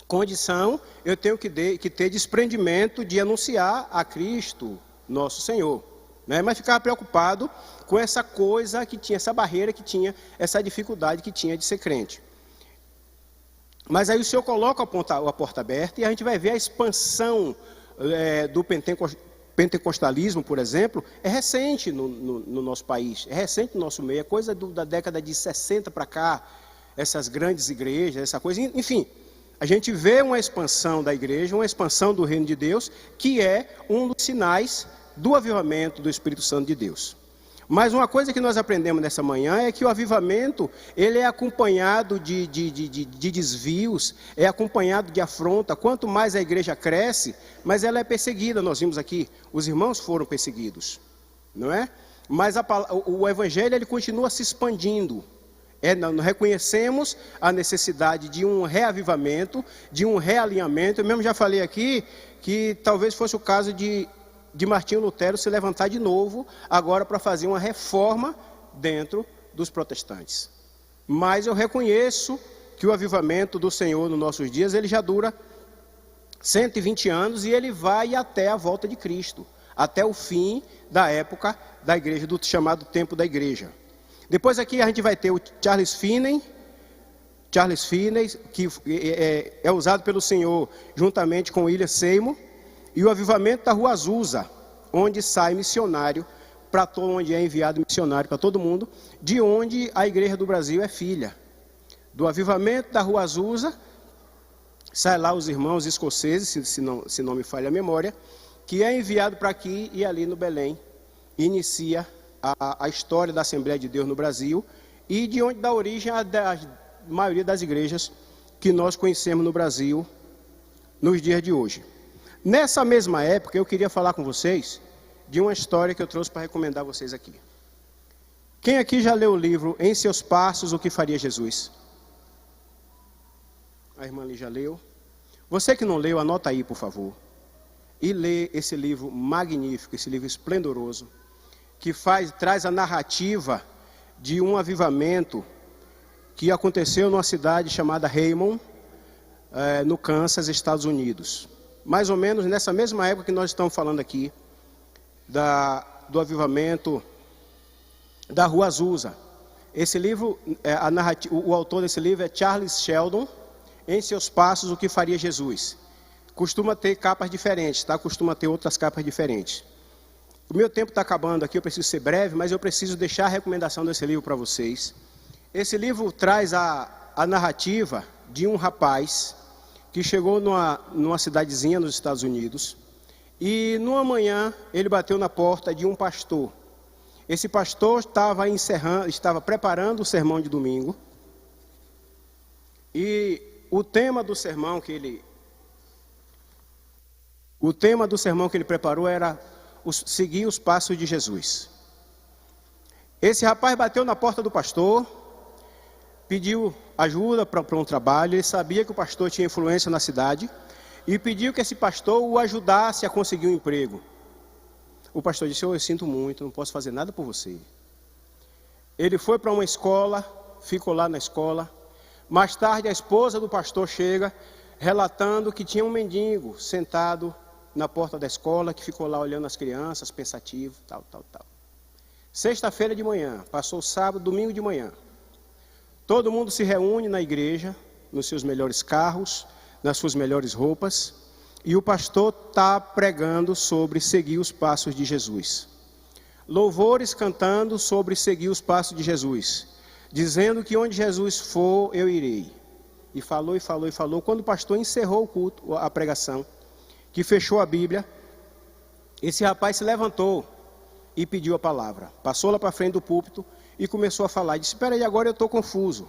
condição, eu tenho que ter desprendimento de anunciar a Cristo, nosso Senhor. Né? Mas ficava preocupado com essa coisa que tinha, essa barreira que tinha, essa dificuldade que tinha de ser crente. Mas aí o Senhor coloca a porta aberta e a gente vai ver a expansão do pentecostalismo, por exemplo, é recente no nosso país, é recente no nosso meio, é coisa da década de 60 para cá, essas grandes igrejas, essa coisa, enfim. A gente vê uma expansão da igreja, uma expansão do reino de Deus, que é um dos sinais do avivamento do Espírito Santo de Deus. Mas uma coisa que nós aprendemos nessa manhã é que o avivamento, ele é acompanhado de desvios, é acompanhado de afronta. Quanto mais a igreja cresce, mais ela é perseguida. Nós vimos aqui, os irmãos foram perseguidos, não é? Mas o evangelho, ele continua se expandindo. Nós reconhecemos a necessidade de um reavivamento, de um realinhamento. Eu mesmo já falei aqui que talvez fosse o caso de Martinho Lutero se levantar de novo, agora para fazer uma reforma dentro dos protestantes. Mas eu reconheço que o avivamento do Senhor nos nossos dias, ele já dura 120 anos e ele vai até a volta de Cristo, até o fim da época da igreja, do chamado tempo da igreja. Depois aqui a gente vai ter o Charles Finney, que é usado pelo Senhor juntamente com William Seymour, e o avivamento da Rua Azusa, onde sai missionário, onde é enviado missionário para todo mundo, de onde a Igreja do Brasil é filha. Do avivamento da Rua Azusa, sai lá os irmãos escoceses, se não me falha a memória, que é enviado para aqui e ali no Belém, inicia a história da Assembleia de Deus no Brasil, e de onde dá origem a maioria das igrejas que nós conhecemos no Brasil nos dias de hoje. Nessa mesma época, eu queria falar com vocês de uma história que eu trouxe para recomendar a vocês aqui. Quem aqui já leu o livro Em Seus Passos, O que Faria Jesus? A irmã ali já leu. Você que não leu, anota aí, por favor. E lê esse livro magnífico, esse livro esplendoroso, que traz a narrativa de um avivamento que aconteceu numa cidade chamada Raymond, no Kansas, Estados Unidos. Mais ou menos nessa mesma época que nós estamos falando aqui, do avivamento da Rua Azusa. Esse livro, o autor desse livro é Charles Sheldon, Em Seus Passos, O que Faria Jesus. Costuma ter capas diferentes, tá? Costuma ter outras capas diferentes. O meu tempo está acabando aqui, eu preciso ser breve, mas eu preciso deixar a recomendação desse livro para vocês. Esse livro traz a narrativa de um rapaz que chegou numa cidadezinha nos Estados Unidos, e numa manhã ele bateu na porta de um pastor. Esse pastor estava preparando o sermão de domingo, e o tema do sermão que ele preparou era seguir os passos de Jesus. Esse rapaz bateu na porta do pastor, pediu ajuda para um trabalho. Ele sabia que o pastor tinha influência na cidade e pediu que esse pastor o ajudasse a conseguir um emprego. O pastor disse: eu sinto muito, não posso fazer nada por você. Ele foi para uma escola, ficou lá na escola. Mais tarde a esposa do pastor chega relatando que tinha um mendigo sentado na porta da escola, que ficou lá olhando as crianças, pensativo, tal. Sexta-feira de manhã, passou o sábado, domingo de manhã. Todo mundo se reúne na igreja, nos seus melhores carros, nas suas melhores roupas, e o pastor está pregando sobre seguir os passos de Jesus. Louvores cantando sobre seguir os passos de Jesus, dizendo que onde Jesus for, eu irei. E falou. Quando o pastor encerrou o culto, a pregação, que fechou a Bíblia, esse rapaz se levantou e pediu a palavra. Passou lá para frente do púlpito e começou a falar. Disse: espera aí, agora eu estou confuso.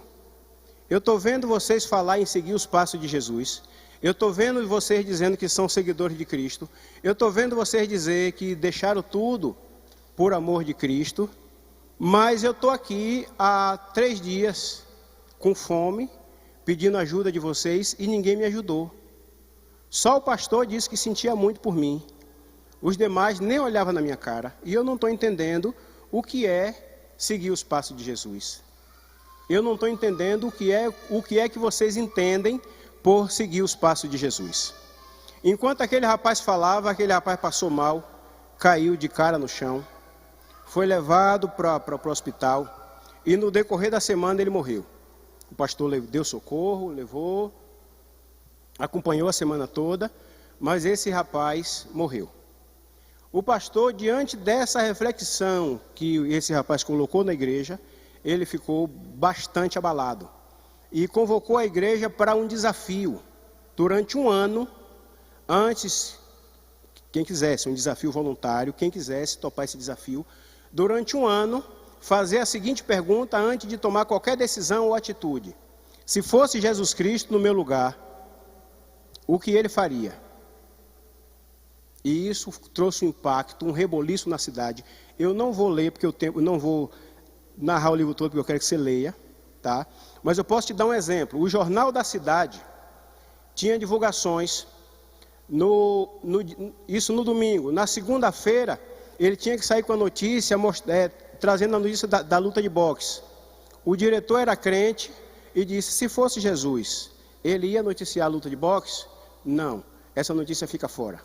Eu estou vendo vocês falar em seguir os passos de Jesus. Eu estou vendo vocês dizendo que são seguidores de Cristo. Eu estou vendo vocês dizer que deixaram tudo por amor de Cristo, mas eu estou aqui há 3 dias com fome, pedindo ajuda de vocês e ninguém me ajudou. Só o pastor disse que sentia muito por mim. Os demais nem olhavam na minha cara. E eu não estou entendendo o que é seguir os passos de Jesus. Eu não estou entendendo o que é que vocês entendem por seguir os passos de Jesus. Enquanto aquele rapaz falava, aquele rapaz passou mal, caiu de cara no chão, foi levado para o hospital e no decorrer da semana ele morreu. O pastor deu socorro, levou, acompanhou a semana toda, mas esse rapaz morreu. O pastor, diante dessa reflexão que esse rapaz colocou na igreja, ele ficou bastante abalado e convocou a igreja para um desafio. Durante 1 ano, antes, quem quisesse, um desafio voluntário, quem quisesse topar esse desafio, durante 1 ano, fazer a seguinte pergunta antes de tomar qualquer decisão ou atitude: se fosse Jesus Cristo no meu lugar, o que ele faria? E isso trouxe um impacto, um reboliço na cidade. Eu não vou ler, porque eu não vou narrar o livro todo, porque eu quero que você leia, tá? Mas eu posso te dar um exemplo. O Jornal da Cidade tinha divulgações, isso no domingo. Na segunda-feira, ele tinha que sair com a notícia, trazendo a notícia da luta de boxe. O diretor era crente e disse: se fosse Jesus, ele ia noticiar a luta de boxe? Não, essa notícia fica fora.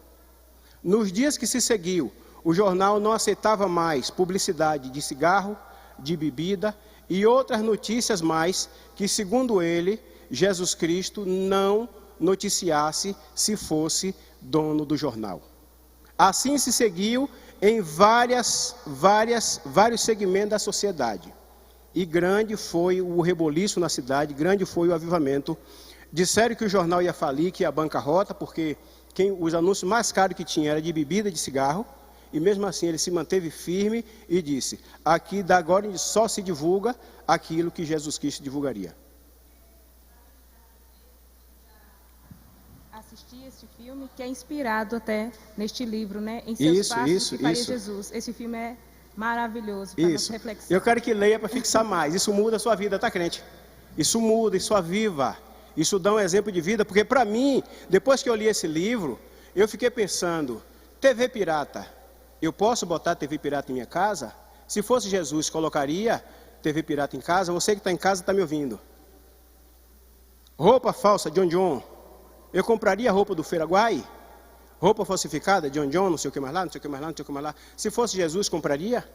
Nos dias que se seguiu, o jornal não aceitava mais publicidade de cigarro, de bebida e outras notícias mais que, segundo ele, Jesus Cristo não noticiasse se fosse dono do jornal. Assim se seguiu em vários segmentos da sociedade. E grande foi o reboliço na cidade, grande foi o avivamento. Disseram que o jornal ia falir, que ia à bancarrota, porque os anúncios mais caros que tinha era de bebida e de cigarro, e mesmo assim ele se manteve firme e disse: aqui da agora só se divulga aquilo que Jesus Cristo divulgaria. Assisti este filme, que é inspirado até neste livro, né? Em seus passos que faria Jesus. Esse filme é maravilhoso para nossa reflexão. Eu quero que leia para fixar mais. Isso muda a sua vida, tá, crente? Isso muda, isso aviva. Isso dá um exemplo de vida, porque para mim, depois que eu li esse livro, eu fiquei pensando: TV pirata, eu posso botar TV pirata em minha casa? Se fosse Jesus, colocaria TV pirata em casa? Você que está em casa está me ouvindo. Roupa falsa, John John, eu compraria roupa do Feiraguai? Roupa falsificada, John John, não sei o que mais lá, não sei o que mais lá, não sei o que mais lá. Se fosse Jesus, compraria?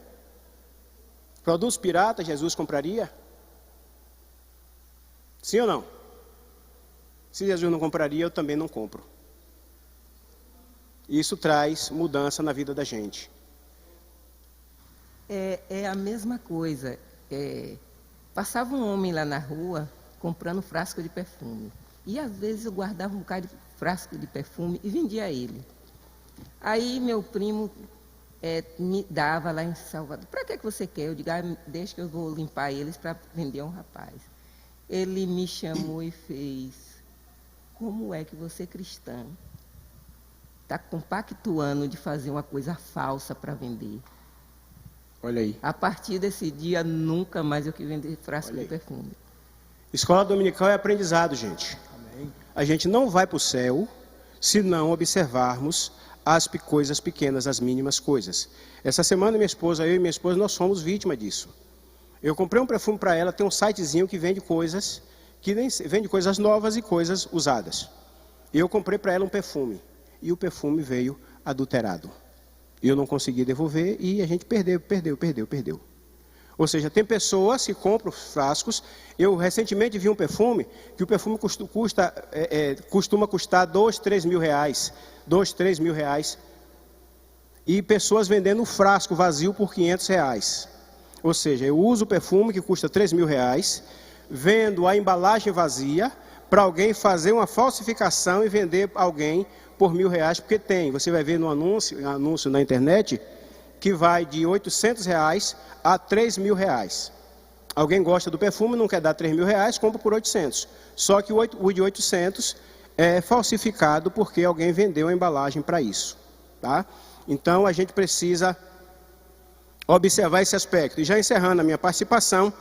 Produtos piratas, Jesus compraria? Sim ou não? Se Jesus não compraria, eu também não compro. Isso traz mudança na vida da gente. É a mesma coisa. Passava um homem lá na rua comprando frasco de perfume. E às vezes eu guardava um bocado de frasco de perfume e vendia ele. Aí meu primo me dava lá em Salvador: para que você quer? Eu digo: deixa que eu vou limpar eles para vender a um rapaz. Ele me chamou e fez: como é que você, cristã, está compactuando de fazer uma coisa falsa para vender? Olha aí. A partir desse dia, nunca mais eu quis vender frasco de perfume. Escola dominical é aprendizado, gente. Amém. A gente não vai para o céu se não observarmos as coisas pequenas, as mínimas coisas. Essa semana, eu e minha esposa, nós fomos vítima disso. Eu comprei um perfume para ela, tem um sitezinho que vende coisas novas e coisas usadas. E eu comprei para ela um perfume. E o perfume veio adulterado. Eu não consegui devolver e a gente perdeu. Ou seja, tem pessoas que compram frascos. Eu recentemente vi um perfume, que o perfume costuma custar 2, 3 mil reais. 2, 3 mil reais. E pessoas vendendo um frasco vazio por 500 reais. Ou seja, eu uso o perfume que custa 3 mil reais, vendo a embalagem vazia, para alguém fazer uma falsificação e vender alguém por 1.000 reais, porque você vai ver no anúncio na internet, que vai de 800 reais a 3 mil reais. Alguém gosta do perfume, não quer dar 3 mil reais, compra por 800. Só que o de 800 é falsificado porque alguém vendeu a embalagem para isso. Tá? Então a gente precisa observar esse aspecto. E já encerrando a minha participação,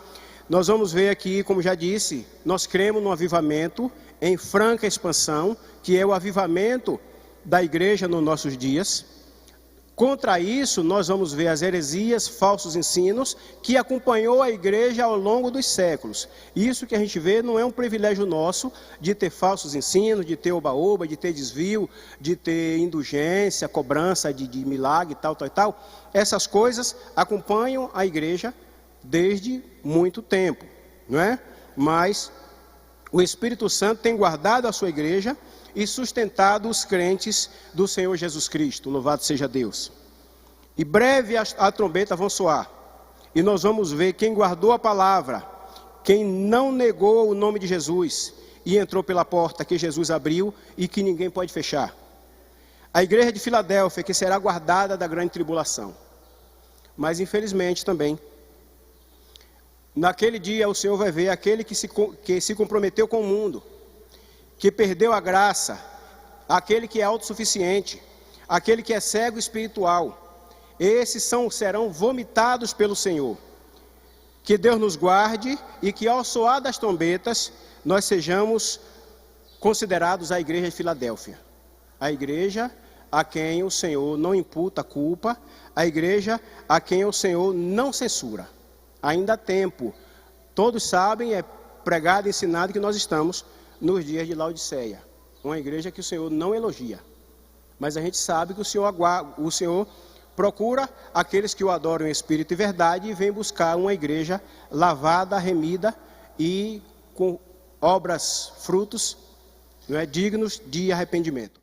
nós vamos ver aqui, como já disse, nós cremos no avivamento em franca expansão, que é o avivamento da igreja nos nossos dias. Contra isso, nós vamos ver as heresias, falsos ensinos, que acompanhou a igreja ao longo dos séculos. Isso que a gente vê não é um privilégio nosso de ter falsos ensinos, de ter oba-oba, de ter desvio, de ter indulgência, cobrança de milagre, tal. Essas coisas acompanham a igreja desde muito tempo, não é? Mas o Espírito Santo tem guardado a sua igreja e sustentado os crentes do Senhor Jesus Cristo. Louvado seja Deus. E breve a trombeta vão soar. E nós vamos ver quem guardou a palavra, quem não negou o nome de Jesus e entrou pela porta que Jesus abriu e que ninguém pode fechar. A igreja de Filadélfia, que será guardada da grande tribulação. Mas infelizmente também, naquele dia o Senhor vai ver aquele que se comprometeu com o mundo, que perdeu a graça, aquele que é autossuficiente, aquele que é cego espiritual. Esses serão vomitados pelo Senhor. Que Deus nos guarde e que ao soar das trombetas, nós sejamos considerados a igreja de Filadélfia. A igreja a quem o Senhor não imputa culpa, a igreja a quem o Senhor não censura. Ainda há tempo. Todos sabem, é pregado e ensinado que nós estamos nos dias de Laodiceia, uma igreja que o Senhor não elogia, mas a gente sabe que o Senhor procura aqueles que o adoram em espírito e verdade e vem buscar uma igreja lavada, remida e com obras, frutos, não é, dignos de arrependimento.